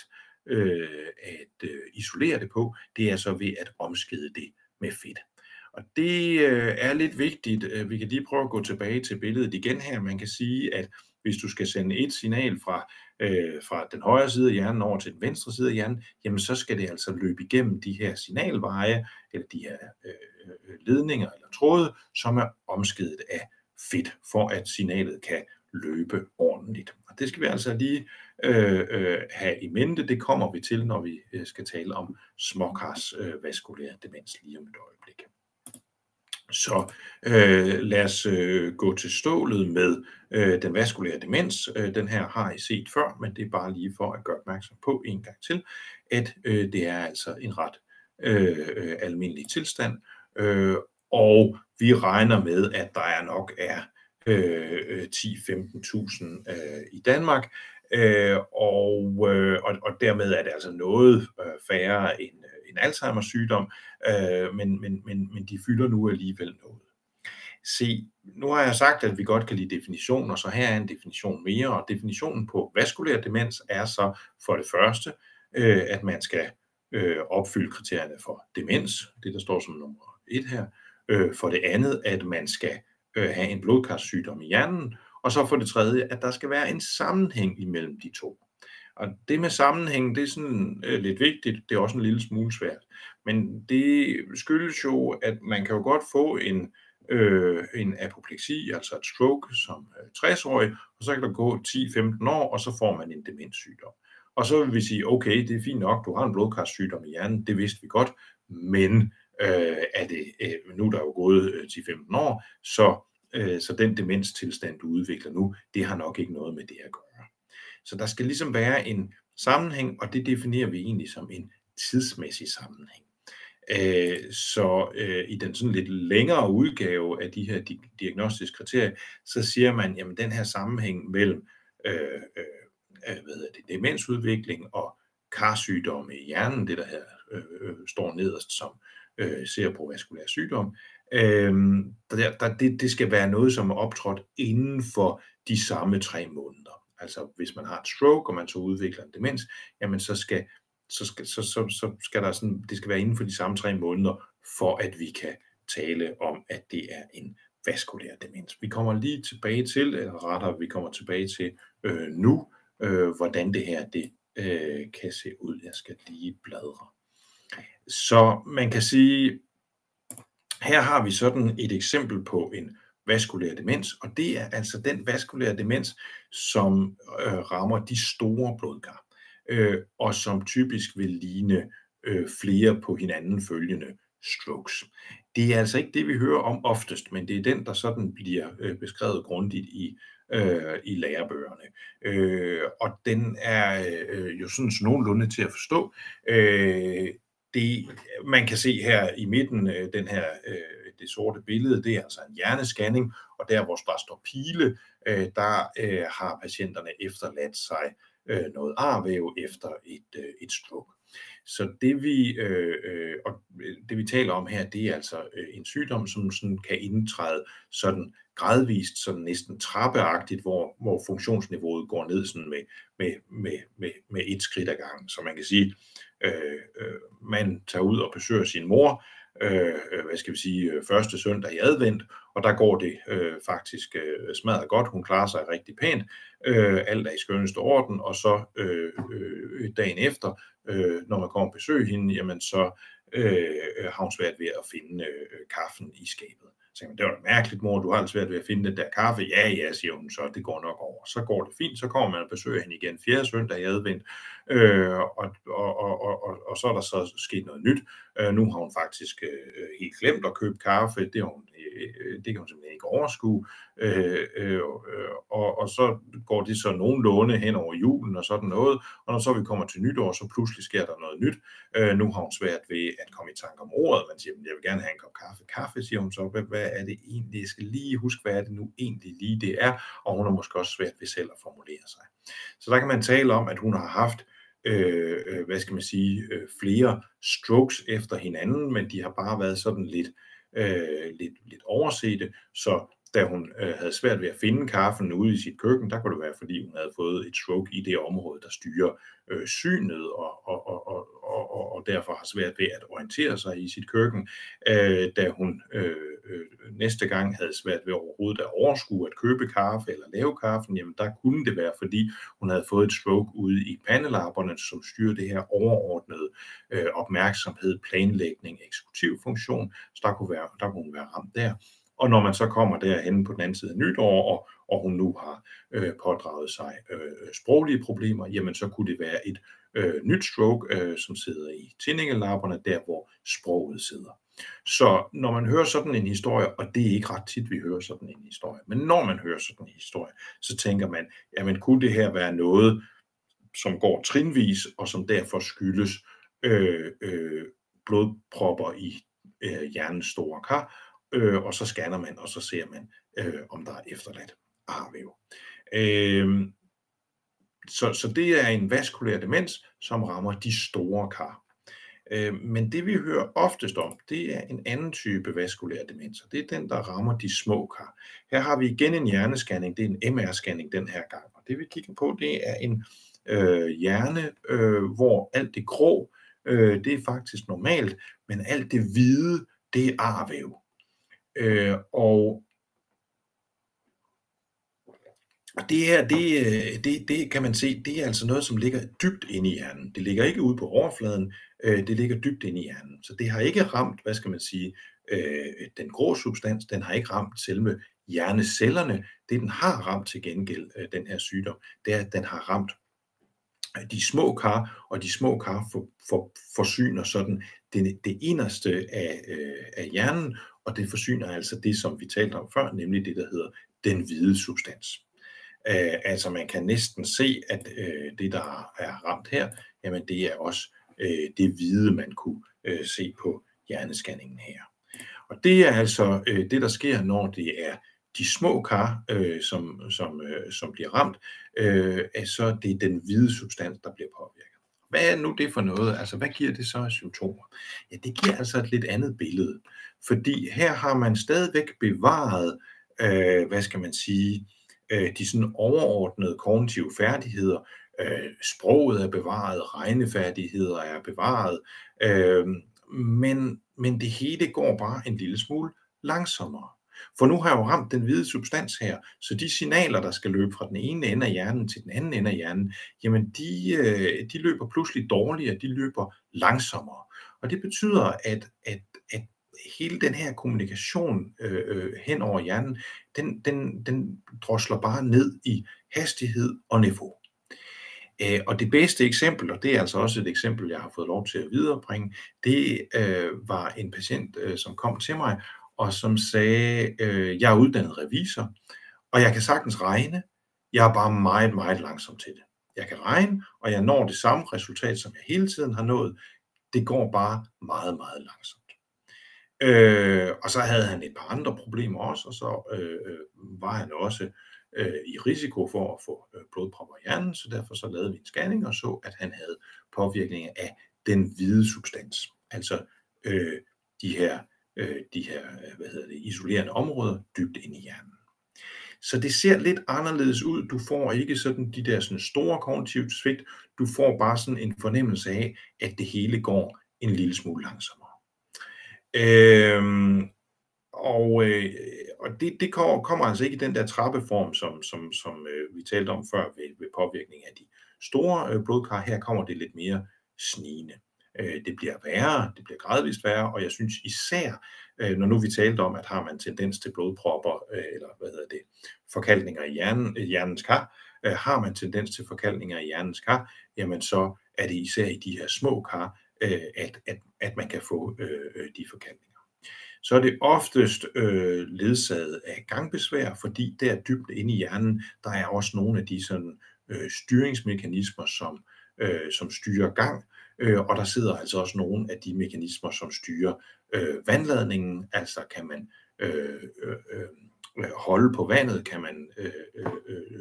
isolere det på, det er så ved at omskede det med fedt. Og det er lidt vigtigt. Vi kan lige prøve at gå tilbage til billedet igen her. Man kan sige, at hvis du skal sende et signal fra den højre side af hjernen over til den venstre side af hjernen, jamen så skal det altså løbe igennem de her signalveje, eller de her ledninger eller tråde, som er omskidet af fedt, for at signalet kan løbe ordentligt. Og det skal vi altså lige have i mente. Det kommer vi til, når vi skal tale om småkarsvaskulær demens lige om et øjeblik. Så lad os gå til stålet med den vaskulære demens. Den her har I set før, men det er bare lige for at gøre opmærksom på en gang til, at det er altså en ret almindelig tilstand, og vi regner med, at der nok er 10-15.000 i Danmark, og dermed er det altså noget færre end Alzheimers sygdom, men de fylder nu alligevel noget. Se, nu har jeg sagt, at vi godt kan lide definitioner, så her er en definition mere, og definitionen på vaskulær demens er så for det første, at man skal opfylde kriterierne for demens, det der står som nummer 1 her, for det andet, at man skal have en blodkarssygdom i hjernen, og så for det tredje, at der skal være en sammenhæng imellem de to. Og det med sammenhæng, det er sådan lidt vigtigt, det er også en lille smule svært, men det skyldes jo, at man kan jo godt få en apopleksi, altså et stroke som 60-årig, og så kan der gå 10-15 år, og så får man en demenssygdom. Og så vil vi sige, okay, det er fint nok, du har en blodkarssygdom i hjernen, det vidste vi godt, men nu er der jo gået 10-15 år, så den demenstilstand, du udvikler nu, det har nok ikke noget med det at gøre. Så der skal ligesom være en sammenhæng, og det definerer vi egentlig som en tidsmæssig sammenhæng. I den sådan lidt længere udgave af de her diagnostiske kriterier, så siger man, jamen den her sammenhæng mellem demensudvikling og karsygdomme i hjernen, det der her står nederst som cerebrovaskulær sygdom, det skal være noget, som er optrådt inden for de samme 3 måneder. Altså hvis man har et stroke, og man så udvikler en demens, jamen så skal der sådan, det skal være inden for de samme 3 måneder, for at vi kan tale om, at det er en vaskulær demens. Vi kommer lige tilbage til, eller rettere, vi kommer tilbage til nu, hvordan det her kan se ud. Jeg skal lige bladre. Så man kan sige, her har vi sådan et eksempel på en vaskulær demens, og det er altså den vaskulære demens, som rammer de store blodkar. og som typisk vil ligne flere på hinanden følgende strokes. Det er altså ikke det, vi hører om oftest, men det er den, der sådan bliver beskrevet grundigt i lærebøgerne. Og den er jo sådan nogenlunde til at forstå. Man kan se her i midten, det sorte billede, det er altså en hjernescanning, og der, hvor der står pile, der har patienterne efterladt sig noget arvæv efter et stroke. Så det vi taler om her, det er altså en sygdom, som sådan kan indtræde sådan gradvist, sådan næsten trappeagtigt, hvor funktionsniveauet går ned sådan med et skridt ad gangen. Så man kan sige, man tager ud og besøger sin mor, første søndag i advent, og der går det faktisk smadret godt. Hun klarer sig rigtig pænt. Alt er i skønneste orden, og så dagen efter, når man kommer og besøger hende, jamen så har hun svært ved at finde kaffen i skabet. Så det var da mærkeligt, mor, du har svært ved at finde den der kaffe. Ja, siger hun så, det går nok over. Så går det fint, så kommer man og besøger hende igen 4. søndag i advent, og så er der så sket noget nyt. Nu har hun faktisk helt glemt at købe kaffe, det kan hun simpelthen ikke overskue, og så går det så nogenlunde hen over julen og sådan noget, og når så vi kommer til nytår, så pludselig sker der noget nyt. Nu har hun svært ved at komme i tanke om ordet. Man siger, jeg vil gerne have en kop kaffe. Kaffe, siger hun så. Hvad er det egentlig? Jeg skal lige huske, hvad er det nu egentlig lige det er, og hun har måske også svært ved selv at formulere sig. Så der kan man tale om, at hun har haft flere strokes efter hinanden, men de har bare været sådan lidt oversete, så da hun havde svært ved at finde kaffen ude i sit køkken, der kunne det være, fordi hun havde fået et stroke i det område, der styrer synet, og derfor har svært ved at orientere sig i sit køkken. Da hun næste gang havde svært ved overhovedet at overskue at købe kaffe eller lave kaffen, jamen der kunne det være, fordi hun havde fået et stroke ude i pandelapperne, som styrer det her overordnede opmærksomhed, planlægning, eksekutiv funktion, så der kunne hun være ramt der. Og når man så kommer derhen på den anden side af nytår, og hun nu har pådraget sig sproglige problemer, jamen så kunne det være et nyt stroke, som sidder i tindingelapperne, der hvor sproget sidder. Så når man hører sådan en historie, og det er ikke ret tit, vi hører sådan en historie, men når man hører sådan en historie, så tænker man, jamen kunne det her være noget, som går trinvis, og som derfor skyldes blodpropper i hjernens store kar, og så scanner man, og så ser man, om der er efterladt arvæv. Så det er en vaskulær demens, som rammer de store kar. Men det vi hører oftest om, det er en anden type vaskulær demens, og det er den, der rammer de små kar. Her har vi igen en hjernescanning, det er en MR-scanning den her gang, og det vi kigger på, det er en hjerne, hvor alt det grå, det er faktisk normalt, men alt det hvide, det er arvæv. Og det her, det kan man se, det er altså noget, som ligger dybt inde i hjernen. Det ligger ikke ude på overfladen, det ligger dybt inde i hjernen. Så det har ikke ramt, den grå substans, den har ikke ramt selve hjernecellerne. Det den har ramt til gengæld, den her sygdom, det er, at den har ramt de små kar, og de små kar forsyner sådan det inderste af hjernen, og det forsyner altså det, som vi talte om før, nemlig det, der hedder den hvide substans. Altså man kan næsten se, at det, der er ramt her, jamen det er også det hvide, man kunne se på hjernescanningen her. Og det er altså det, der sker, når det er de små kar, som bliver ramt, så det er den hvide substans, der bliver påvirket. Hvad er nu det for noget? Altså, hvad giver det så af symptomer? Ja, det giver altså et lidt andet billede, fordi her har man stadigvæk bevaret, de sådan overordnede kognitive færdigheder. Sproget er bevaret, regnefærdigheder er bevaret, men det hele går bare en lille smule langsommere. For nu har jeg jo ramt den hvide substans her, så de signaler, der skal løbe fra den ene ende af hjernen til den anden ende af hjernen, jamen de løber pludselig dårligere, de løber langsommere. Og det betyder, at hele den her kommunikation hen over hjernen, den drosler bare ned i hastighed og niveau. Og det bedste eksempel, og det er altså også et eksempel, jeg har fået lov til at viderebringe, det var en patient, som kom til mig, og som sagde, jeg er uddannet revisor, og jeg kan sagtens regne, jeg er bare meget, meget langsom til det. Jeg kan regne, og jeg når det samme resultat, som jeg hele tiden har nået. Det går bare meget, meget langsomt. Og så havde han et par andre problemer også, og så var han også i risiko for at få blodpropper i hjernen, så derfor så lavede vi en scanning og så, at han havde påvirkninger af den hvide substans, altså de her isolerende områder dybt inde i hjernen. Så det ser lidt anderledes ud. Du får ikke sådan de der sådan store kognitive svigt. Du får bare sådan en fornemmelse af, at det hele går en lille smule langsommere. Og det kommer altså ikke i den der trappeform, som vi talte om før ved påvirkning af de store blodkar. Her kommer det lidt mere snigende. Det bliver værre, det bliver gradvist værre, og jeg synes især, når nu vi talte om, at har man tendens til blodpropper, eller forkalkninger i hjernens kar, har man tendens til forkalkninger i hjernens kar, jamen så er det især i de her små kar, at man kan få de forkalkninger. Så er det oftest ledsaget af gangbesvær, fordi der dybt inde i hjernen, der er også nogle af de sådan, styringsmekanismer, som styrer gang, og der sidder altså også nogle af de mekanismer, som styrer vandladningen, altså kan man holde på vandet, kan man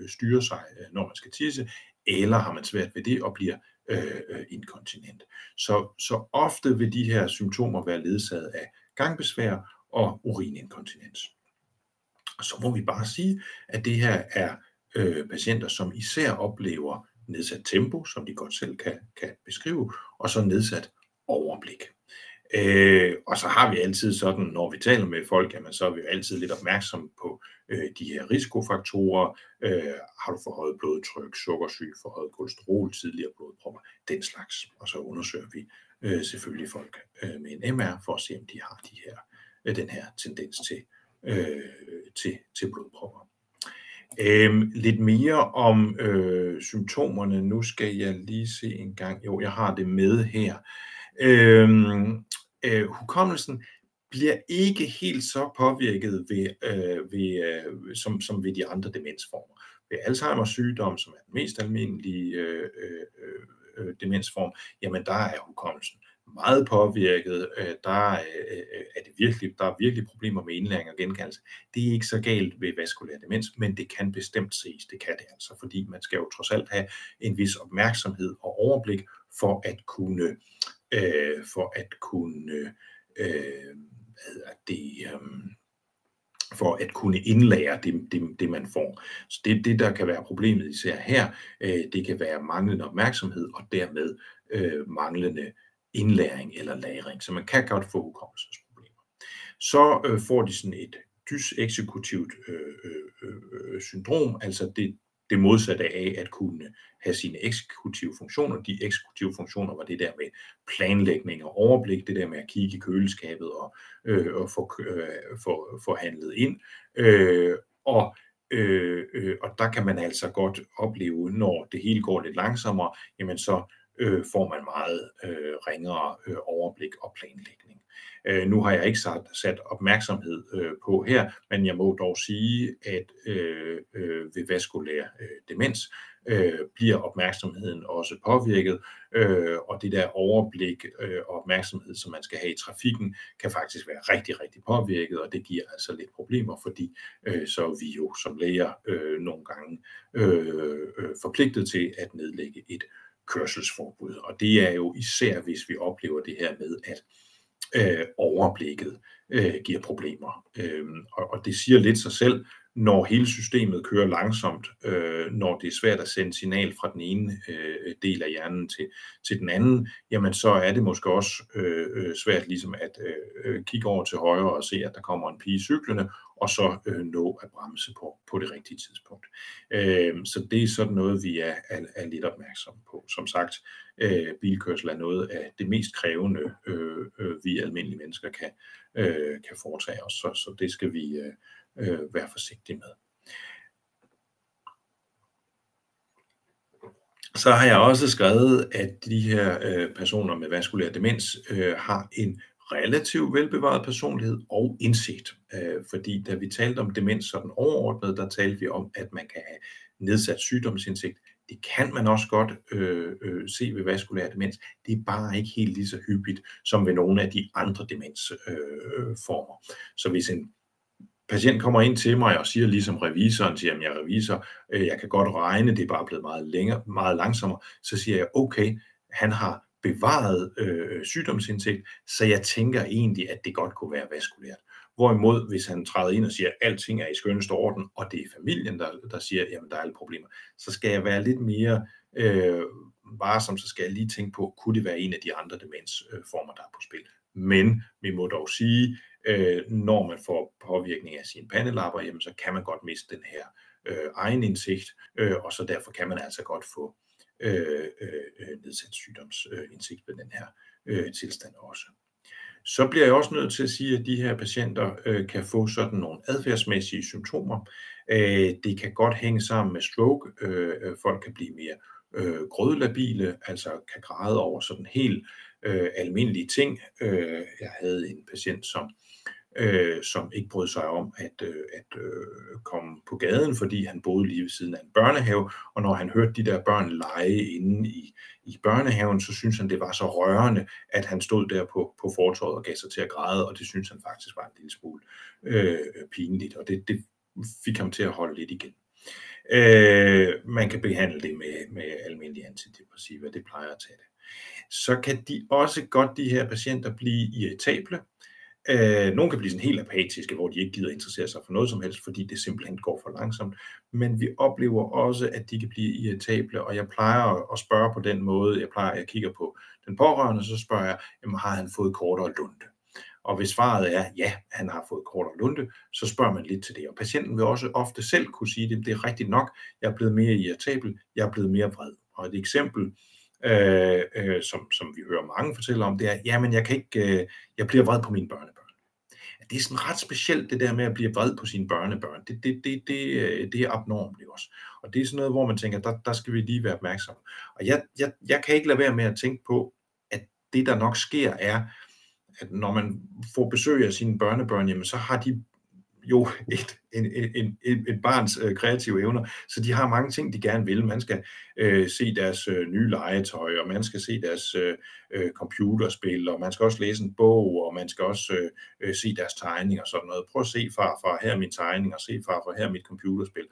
styre sig, når man skal tisse, eller har man svært ved det og bliver inkontinent. Så ofte vil de her symptomer være ledsaget af gangbesvær og urininkontinens. Og så må vi bare sige, at det her er patienter, som især oplever nedsat tempo, som de godt selv kan beskrive, og så nedsat overblik. Og så har vi altid sådan, når vi taler med folk, jamen, så er vi jo altid lidt opmærksomme på de her risikofaktorer. Har du forhøjet blodtryk, sukkersyge, forhøjet kolesterol, tidligere blodpropper, den slags. Og så undersøger vi selvfølgelig folk med en MR for at se, om de har den her tendens til blodpropper. Lidt mere om symptomerne. Nu skal jeg lige se en gang. Jo, jeg har det med her. Hukommelsen bliver ikke helt så påvirket som ved de andre demensformer. Ved Alzheimers sygdom, som er den mest almindelige demensform, jamen der er hukommelsen meget påvirket. Der er virkelig problemer med indlæring og genkaldelse. Det er ikke så galt ved vaskulær demens, men det kan bestemt ses. Det kan det altså, fordi man skal jo trods alt have en vis opmærksomhed og overblik for at kunne indlære det man får. Så det der kan være problemet især her, det kan være manglende opmærksomhed og dermed manglende indlæring eller lagring. Så man kan godt få hukommelsesproblemer. Så får de sådan et dyseksekutivt syndrom, altså det modsatte af at kunne have sine eksekutive funktioner. De eksekutive funktioner var det der med planlægning og overblik, det der med at kigge i køleskabet og få handlet ind. Og der kan man altså godt opleve, når det hele går lidt langsommere, jamen så får man meget ringere overblik og planlægning. Nu har jeg ikke sat opmærksomhed på her, men jeg må dog sige, at ved vaskulær demens bliver opmærksomheden også påvirket, og det der overblik og opmærksomhed, som man skal have i trafikken, kan faktisk være rigtig, rigtig påvirket, og det giver altså lidt problemer, fordi så er vi jo som læger nogle gange forpligtet til at nedlægge et kørselsforbud. Og det er jo især, hvis vi oplever det her med, at overblikket giver problemer. Og det siger lidt sig selv, når hele systemet kører langsomt, når det er svært at sende signal fra den ene del af hjernen til den anden, jamen så er det måske også svært ligesom at kigge over til højre og se, at der kommer en pige cyklende, og så nå at bremse på det rigtige tidspunkt. Så det er sådan noget, vi er lidt opmærksomme på. Som sagt, bilkørsel er noget af det mest krævende, vi almindelige mennesker kan foretage os, så det skal vi være forsigtige med. Så har jeg også skrevet, at de her personer med vaskulær demens har en relativt velbevaret personlighed og indsigt. Fordi da vi talte om demens sådan overordnet, der talte vi om, at man kan have nedsat sygdomsindsigt. Det kan man også godt se ved vaskulær demens. Det er bare ikke helt lige så hyppigt som ved nogle af de andre demensformer. Så hvis en patient kommer ind til mig og siger, ligesom revisoren siger, at jeg er revisor, jeg kan godt regne, det er bare blevet meget langsommere, så siger jeg, okay, han har bevaret sygdomsindsigt, så jeg tænker egentlig, at det godt kunne være vaskulært. Hvorimod, hvis han træder ind og siger, at alting er i skønneste orden, og det er familien, der siger, at der er alle problemer, så skal jeg være lidt mere varsom, så skal jeg lige tænke på, kunne det være en af de andre demensformer, der er på spil. Men vi må dog sige, når man får påvirkning af sine pandelapper, jamen, så kan man godt miste den her egen indsigt, og så derfor kan man altså godt få nedsat sygdomsindsigt ved den her tilstand også. Så bliver jeg også nødt til at sige, at de her patienter kan få sådan nogle adfærdsmæssige symptomer. Det kan godt hænge sammen med stroke. Folk kan blive mere grødlabile, altså kan græde over sådan helt almindelige ting. Jeg havde en patient, som ikke brød sig om at komme på gaden, fordi han boede lige ved siden af en børnehave, og når han hørte de der børn lege inde i børnehaven, så syntes han, det var så rørende, at han stod der på fortovet og gav sig til at græde, og det syntes han faktisk var en lille smule pinligt, og det fik ham til at holde lidt igen. Man kan behandle det med almindelige antidepressiva, det plejer at tage det. Så kan de her patienter blive irritable. Nogle kan blive sådan helt apatiske, hvor de ikke gider interessere sig for noget som helst, fordi det simpelthen går for langsomt. Men vi oplever også, at de kan blive irritable, og jeg plejer at spørge på den måde. Jeg kigger på den pårørende, så spørger jeg, jamen, har han fået kortere lunte? Og hvis svaret er, ja, han har fået kortere lunte, så spørger man lidt til det. Og patienten vil også ofte selv kunne sige, det er rigtigt nok, jeg er blevet mere irritabel, jeg er blevet mere vred. Og et eksempel, som vi hører mange fortælle om, det er, jamen jeg bliver vred på mine børnebørn. Det er sådan ret specielt, det der med at blive vred på sine børnebørn. Det er abnormt også. Og det er sådan noget, hvor man tænker, der skal vi lige være opmærksomme. Og jeg kan ikke lade være med at tænke på, at det der nok sker er, at når man får besøg af sine børnebørn, jamen, så har de jo et barns kreative evner, så de har mange ting, de gerne vil. Man skal se deres nye legetøj, og man skal se deres computerspil, og man skal også læse en bog, og man skal også se deres tegninger og sådan noget. Prøv at se farfar, her er min tegning, og se farfar, her er mit computerspil.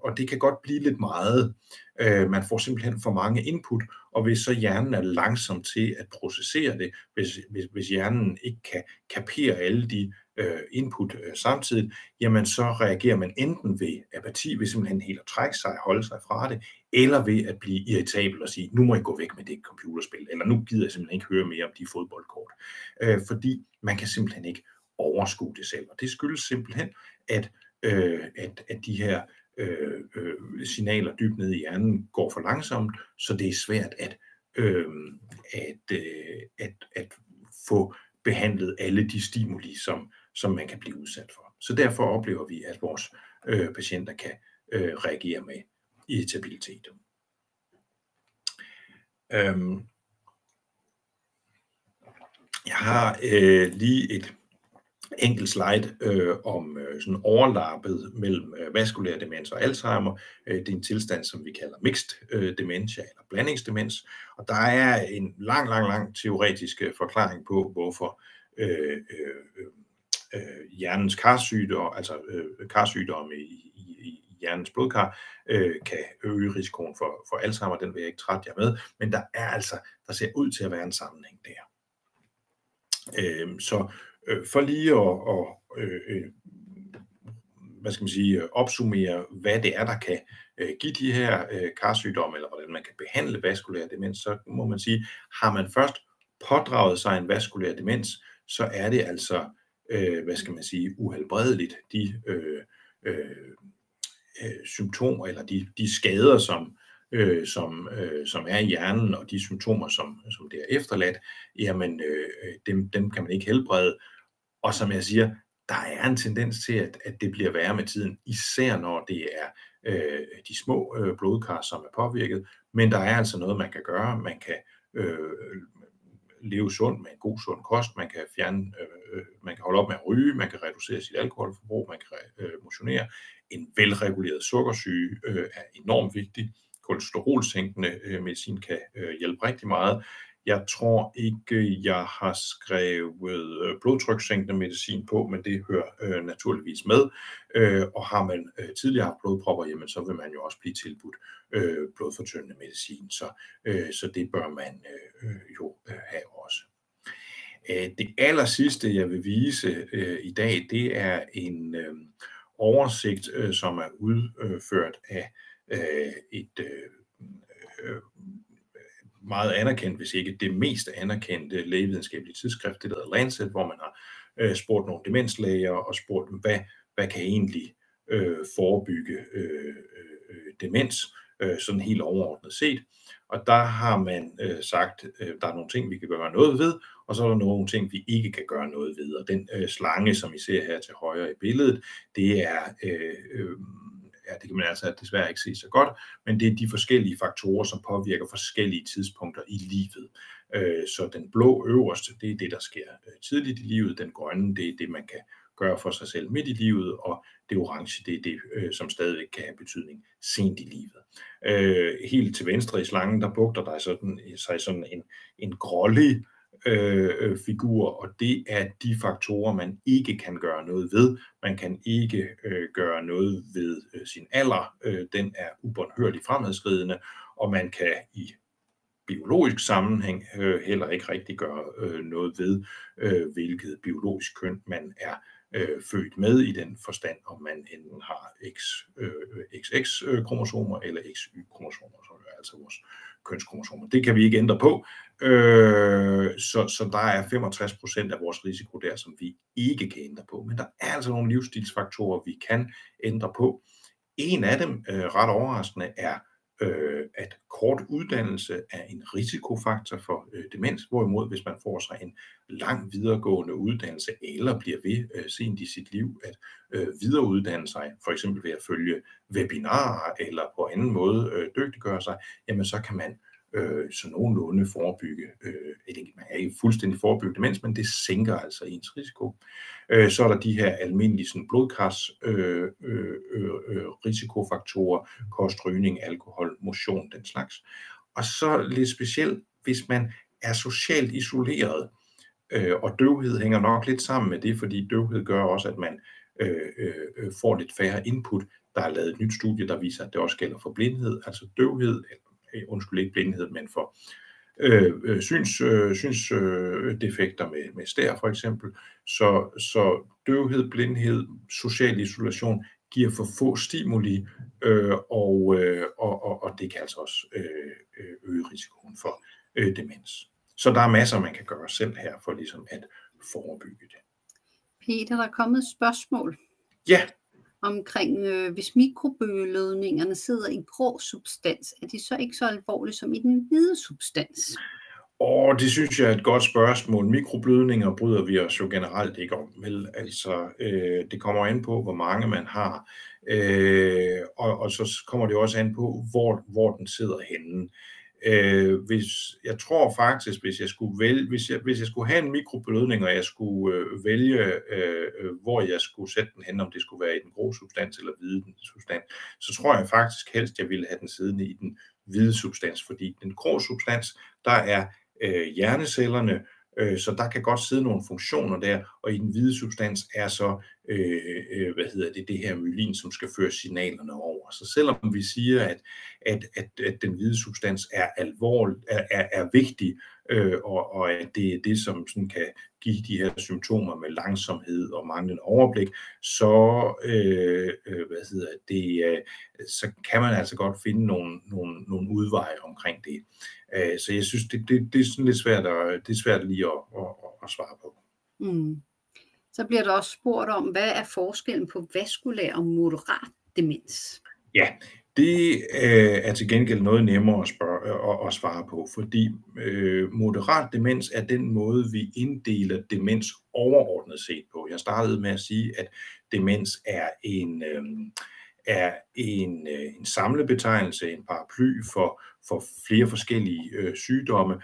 Og det kan godt blive lidt meget. Man får simpelthen for mange input, og hvis så hjernen er langsom til at processere det, hvis hjernen ikke kan kapere alle de input samtidig, jamen så reagerer man enten ved apati, ved simpelthen helt at trække sig, holde sig fra det, eller ved at blive irritabel og sige, nu må jeg gå væk med det computerspil, eller nu gider jeg simpelthen ikke høre mere om de fodboldkort. Fordi man kan simpelthen ikke overskue det selv, og det skyldes simpelthen, at de her signaler dybt ned i hjernen går for langsomt, så det er svært at få behandlet alle de stimuli, som man kan blive udsat for. Så derfor oplever vi, at vores patienter kan reagere med irritabilitet. Jeg har lige et enkelt slide om sådan overlappet mellem vaskulær demens og Alzheimer. Det er en tilstand, som vi kalder mixed dementia eller blandingsdemens, og der er en lang teoretisk forklaring på, hvorfor hjernens karsygdomme, altså karsygdomme i hjernens blodkar, kan øge risikoen for Alzheimer. Den vil jeg ikke trætte jer med, men der ser ud til at være en sammenhæng der. Så for lige at opsummere, hvad det er, der kan give de her karsygdomme, eller hvordan man kan behandle vaskulær demens, så må man sige, har man først pådraget sig en vaskulær demens, så er det altså, uhelbredeligt. De symptomer, eller de skader, som er i hjernen, og de symptomer, som det er efterladt, jamen dem kan man ikke helbrede. Og som jeg siger, der er en tendens til, at det bliver værre med tiden, især når det er de små blodkar, som er påvirket. Men der er altså noget, man kan gøre. Man kan leve sundt med en god sund kost, man kan man kan holde op med at ryge, man kan reducere sit alkoholforbrug, man kan motionere. En velreguleret sukkersyge er enormt vigtig. Kolesterolsænkende medicin kan hjælpe rigtig meget. Jeg tror ikke, jeg har skrevet blodtrykssænkende medicin på, men det hører naturligvis med. Og har man tidligere haft blodpropper, jamen, så vil man jo også blive tilbudt blodfortyndende medicin. Så det bør man jo have også. Det aller sidste, jeg vil vise i dag, det er en oversigt, som er udført af et meget anerkendt, hvis ikke det mest anerkendte lægevidenskabelige tidsskrift, det der hedder Lancet, hvor man har spurgt nogle demenslæger og spurgt dem, hvad kan egentlig forebygge demens, sådan helt overordnet set. Og der har man sagt, der er nogle ting, vi kan gøre noget ved, og så er der nogle ting, vi ikke kan gøre noget ved. Og den slange, som I ser her til højre i billedet, det er det kan man altså desværre ikke se så godt, men det er de forskellige faktorer, som påvirker forskellige tidspunkter i livet. Så den blå øverste, det er det, der sker tidligt i livet. Den grønne, det er det, man kan gøre for sig selv midt i livet, og det orange, det er det, som stadigvæk kan have betydning sent i livet. Helt til venstre i slangen, der bugter der sig sådan en grålig figur, og det er de faktorer, man ikke kan gøre noget ved. Man kan ikke gøre noget ved sin alder. Den er ubønhørligt fremadskridende, og man kan i biologisk sammenhæng heller ikke rigtig gøre noget ved, hvilket biologisk køn man er født med, i den forstand, om man enten har XX-kromosomer eller XY-kromosomer, så er altså vores kønskromosomer. Det kan vi ikke ændre på, så der er 65% af vores risiko der, som vi ikke kan ændre på. Men der er altså nogle livsstilsfaktorer, vi kan ændre på. En af dem, ret overraskende, er at kort uddannelse er en risikofaktor for demens, hvorimod hvis man får sig en lang videregående uddannelse eller bliver ved sent i sit liv at videreuddanne sig, for eksempel ved at følge webinarer eller på anden måde dygtiggøre sig, jamen så kan man så nogenlunde forebygge, man kan ikke fuldstændig forebygge demens, men det sænker altså ens risiko. Så er der de her almindelige sådan, blodkars risikofaktorer, kost, rygning, alkohol, motion, den slags. Og så lidt specielt, hvis man er socialt isoleret, og døvhed hænger nok lidt sammen med det, fordi døvhed gør også, at man får lidt færre input. Der er lavet et nyt studie, der viser, at det også gælder for blindhed, altså døvhed, ikke blindhed, men for synsdefekter med stær for eksempel. Så døvhed, blindhed, social isolation giver for få stimuli, og det kan altså også øge risikoen for demens. Så der er masser, man kan gøre selv her for ligesom at forebygge det. Peter, der er kommet et spørgsmål. Ja. Omkring, hvis mikrobølledningerne sidder i grå substans, er de så ikke så alvorlige som i den hvide substans? Det synes jeg er et godt spørgsmål. Mikroblødninger bryder vi os jo generelt ikke om, vel? Altså, det kommer an på, hvor mange man har, og så kommer det også an på, hvor den sidder henne. Jeg tror faktisk, hvis jeg skulle have en mikroblødning, og jeg skulle vælge, hvor jeg skulle sætte den hen, om det skulle være i den grå substans eller hvide substans, så tror jeg faktisk helst, jeg ville have den siddende i den hvide substans, fordi den grå substans, der er hjernecellerne, så der kan godt sidde nogle funktioner der, og i den hvide substans er så det her myelin, som skal føre signalerne over. Så selvom vi siger, at den hvide substans er vigtig, og at det er det, som sådan kan give de her symptomer med langsomhed og manglende overblik, så så kan man altså godt finde nogle udveje omkring det. Så jeg synes, det er sådan lidt svært, det er svært lige at svare på. Mm. Så bliver der også spurgt om, hvad er forskellen på vaskulær og moderat demens? Ja, Det er til gengæld noget nemmere at svare på, fordi moderat demens er den måde, vi inddeler demens overordnet set på. Jeg startede med at sige, at demens er en samlebetegnelse, en paraply for flere forskellige sygdomme,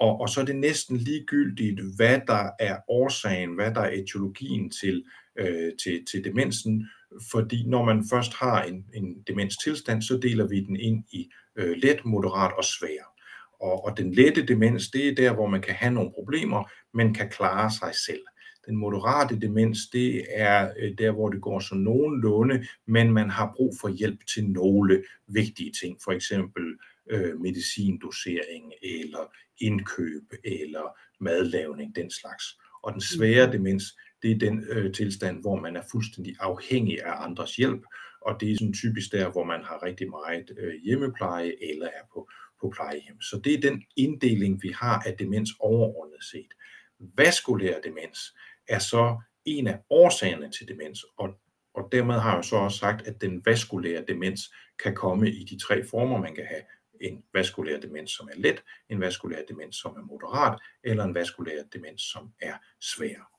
og så er det næsten ligegyldigt, hvad der er årsagen, hvad der er etiologien til demensen, fordi når man først har en demenstilstand, så deler vi den ind i let, moderat og svær. Og den lette demens, det er der, hvor man kan have nogle problemer, men kan klare sig selv. Den moderate demens, det er der, hvor det går så nogenlunde, men man har brug for hjælp til nogle vigtige ting, for eksempel medicindosering eller indkøb eller madlavning, den slags. Og den svære demens, det er den tilstand, hvor man er fuldstændig afhængig af andres hjælp, og det er sådan typisk der, hvor man har rigtig meget hjemmepleje eller er på plejehjem. Så det er den inddeling, vi har af demens overordnet set. Vaskulær demens er så en af årsagerne til demens, og dermed har jeg så også sagt, at den vaskulære demens kan komme i de 3 former, man kan have. En vaskulær demens, som er let, en vaskulær demens, som er moderat, eller en vaskulær demens, som er svær.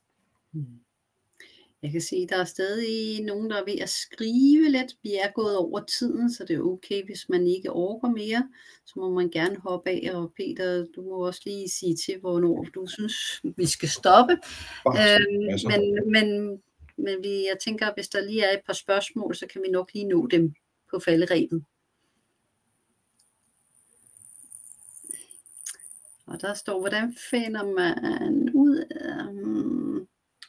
Jeg kan se, at der er stadig nogen, der er ved at skrive lidt. Vi er gået over tiden, så det er okay, hvis man ikke orker mere. Så må man gerne hoppe af, og Peter, du må også lige sige til, hvornår du synes, vi skal stoppe. Men jeg tænker, at hvis der lige er et par spørgsmål, så kan vi nok lige nå dem på falderebet. Og der står, hvordan finder man ud af...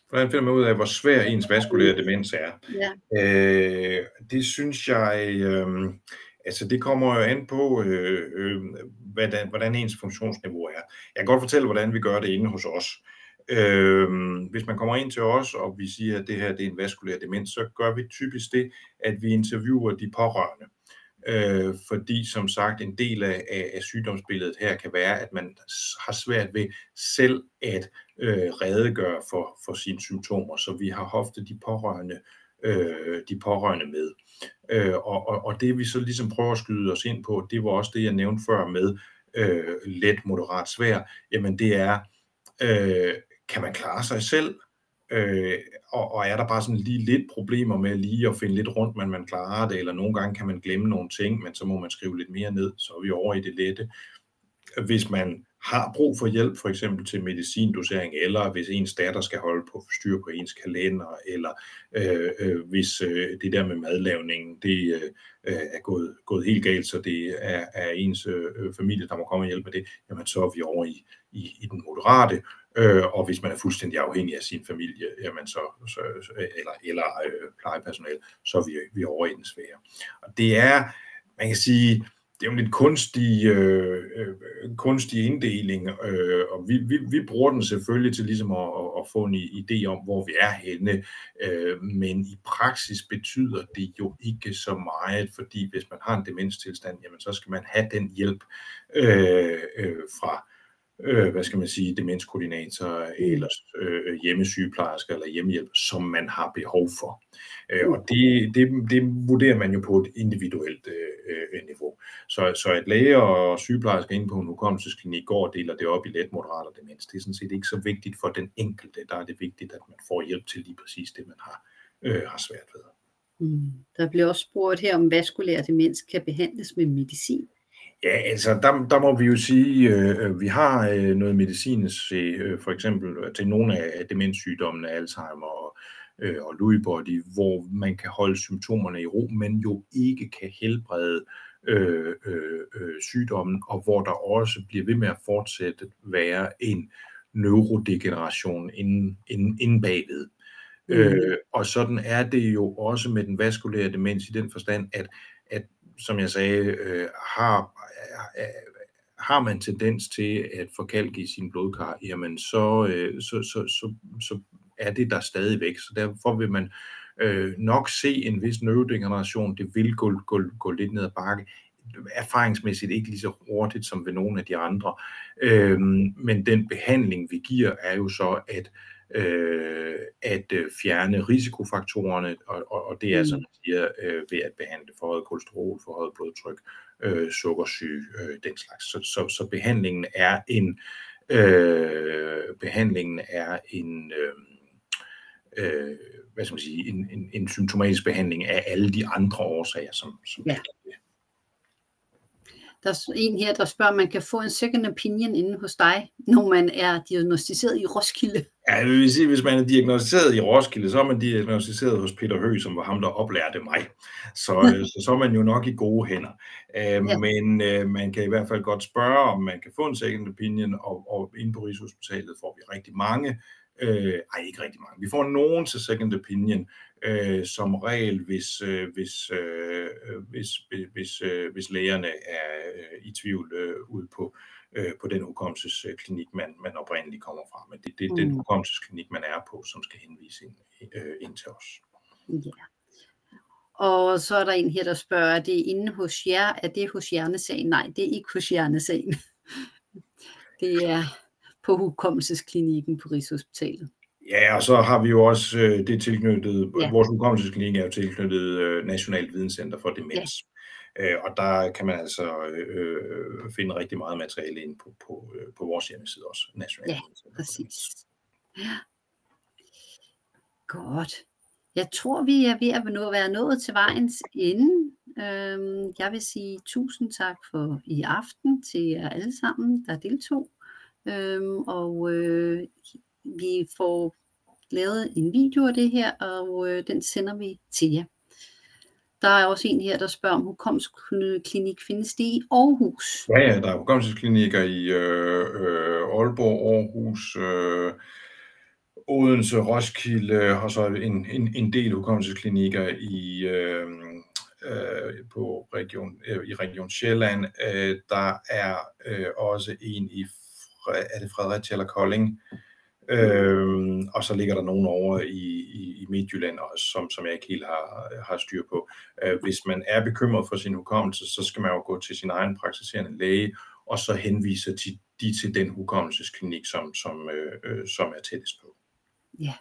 Hvordan finder man ud af, hvor svær ens vaskulære demens er? Ja. Det synes jeg, altså det kommer jo an på, hvordan ens funktionsniveau er. Jeg kan godt fortælle, hvordan vi gør det inde hos os. Hvis man kommer ind til os, og vi siger, at det her det er en vaskulær demens, så gør vi typisk det, at vi interviewer de pårørende. Fordi som sagt en del af sygdomsbilledet her kan være, at man har svært ved selv at redegøre for sine symptomer, så vi har ofte de pårørende med. Og det vi så ligesom prøver at skyde os ind på, det var også det jeg nævnte før med let, moderat, svær, jamen det er, kan man klare sig selv? Og er der bare sådan lige lidt problemer med lige at finde lidt rundt, men man klarer det, eller nogle gange kan man glemme nogle ting, men så må man skrive lidt mere ned, så er vi over i det lette. Hvis man har brug for hjælp, for eksempel til medicindosering, eller hvis ens datter skal holde på styr på ens kalender, eller hvis det der med madlavningen, det er gået helt galt, så det er ens familie, der må komme og hjælpe med det, jamen så er vi over i den moderate. Og hvis man er fuldstændig afhængig af sin familie, jamen eller plejepersonale, så er vi over i den svære. Og det er, man kan sige, det er jo en lidt kunstig inddeling, og vi bruger den selvfølgelig til ligesom at få en idé om, hvor vi er henne, men i praksis betyder det jo ikke så meget, fordi hvis man har en demenstilstand, jamen så skal man have den hjælp fra hvad skal man sige, demenskoordinator eller hjemmesygeplejersker eller hjemmehjælp, som man har behov for. Og det vurderer man jo på et individuelt niveau. Så at læger og sygeplejersker inde på en hukommelsesklinik går og deler det op i let, moderat og demens, det er sådan set ikke så vigtigt for den enkelte. Der er det vigtigt, at man får hjælp til lige præcis det, man har svært ved. Der bliver også spurgt her, om vaskulær demens kan behandles med medicin. Ja, altså der må vi jo sige, vi har noget medicin for eksempel til nogle af demenssygdommene, Alzheimer og Lewy body, hvor man kan holde symptomerne i ro, men jo ikke kan helbrede sygdommen, og hvor der også bliver ved med at fortsætte være en neurodegeneration inden bagved. Og sådan er det jo også med den vaskulære demens i den forstand, at som jeg sagde, har man tendens til at forkalke i sin blodkar, jamen så er det der stadigvæk. Så derfor vil man nok se en vis neurodegeneration. Det vil gå lidt ned ad bakke. Erfaringsmæssigt ikke lige så hurtigt som ved nogle af de andre. Men den behandling, vi giver, er jo så, at fjerne risikofaktorerne, og det er, som man siger, ved at behandle forhøjet kolesterol, forhøjet blodtryk, sukkersyge, den slags. Så behandlingen er hvad skal man sige, en symptomatisk behandling af alle de andre årsager, som ja. Der er en her, der spørger, om man kan få en second opinion inde hos dig, når man er diagnosticeret i Roskilde. Ja, det vil sige, hvis man er diagnosticeret i Roskilde, så er man diagnosticeret hos Peter Høgh, som var ham, der oplærte mig. Så er man jo nok i gode hænder. Ja. Men man kan i hvert fald godt spørge, om man kan få en second opinion, og inde på Rigshospitalet får vi rigtig mange. Ikke rigtig mange. Vi får nogen til second opinion, som regel, hvis lægerne er i tvivl ude på den hukommelsesklinik, man oprindeligt kommer fra. Men det er den hukommelsesklinik, man er på, som skal henvise ind til os. Ja. Og så er der en her, der spørger, er det inde hos jer? Er det hos Hjernesagen? Nej, det er ikke hos Hjernesagen. Det er på hukommelsesklinikken på Rigshospitalet. Ja, og så har vi jo også det tilknyttet, vores hukommelsesklinik er jo tilknyttet Nationalt Videnscenter for Demens. Ja. Og der kan man altså finde rigtig meget materiale inde på vores hjemmeside også. Nationalt Videnscenter. Præcis. Ja. Godt. Jeg tror, vi er ved at være nået til vejens ende. Jeg vil sige tusind tak for i aften til jer alle sammen, der deltog. Vi får lavet en video af det her, og den sender vi til jer. Der er også en her, der spørger, om hukommelsesklinik findes det i Aarhus? Ja, der er hukommelsesklinikker i Aalborg, Aarhus, Odense, Roskilde, og så en del hukommelsesklinikker i Region Sjælland. Der er også en i Fredericia eller Kolding. Og så ligger der nogen over i Midtjylland, som jeg ikke helt har styr på. Hvis man er bekymret for sin hukommelse, så skal man jo gå til sin egen praktiserende læge, og så henvise de til den hukommelsesklinik, som er tættest på. Ja,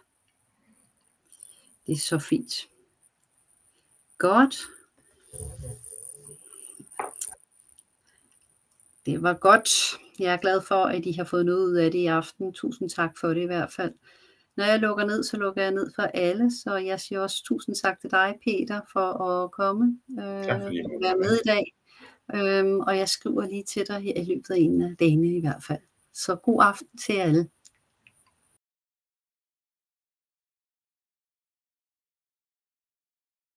det er så fint. Godt. Det var godt. Jeg er glad for, at I har fået noget ud af det i aften. Tusind tak for det i hvert fald. Når jeg lukker ned, så lukker jeg ned for alle, så jeg siger også tusind tak til dig, Peter, for at komme og være med i dag. Og jeg skriver lige til dig her i løbet af en af dagene i hvert fald. Så god aften til alle.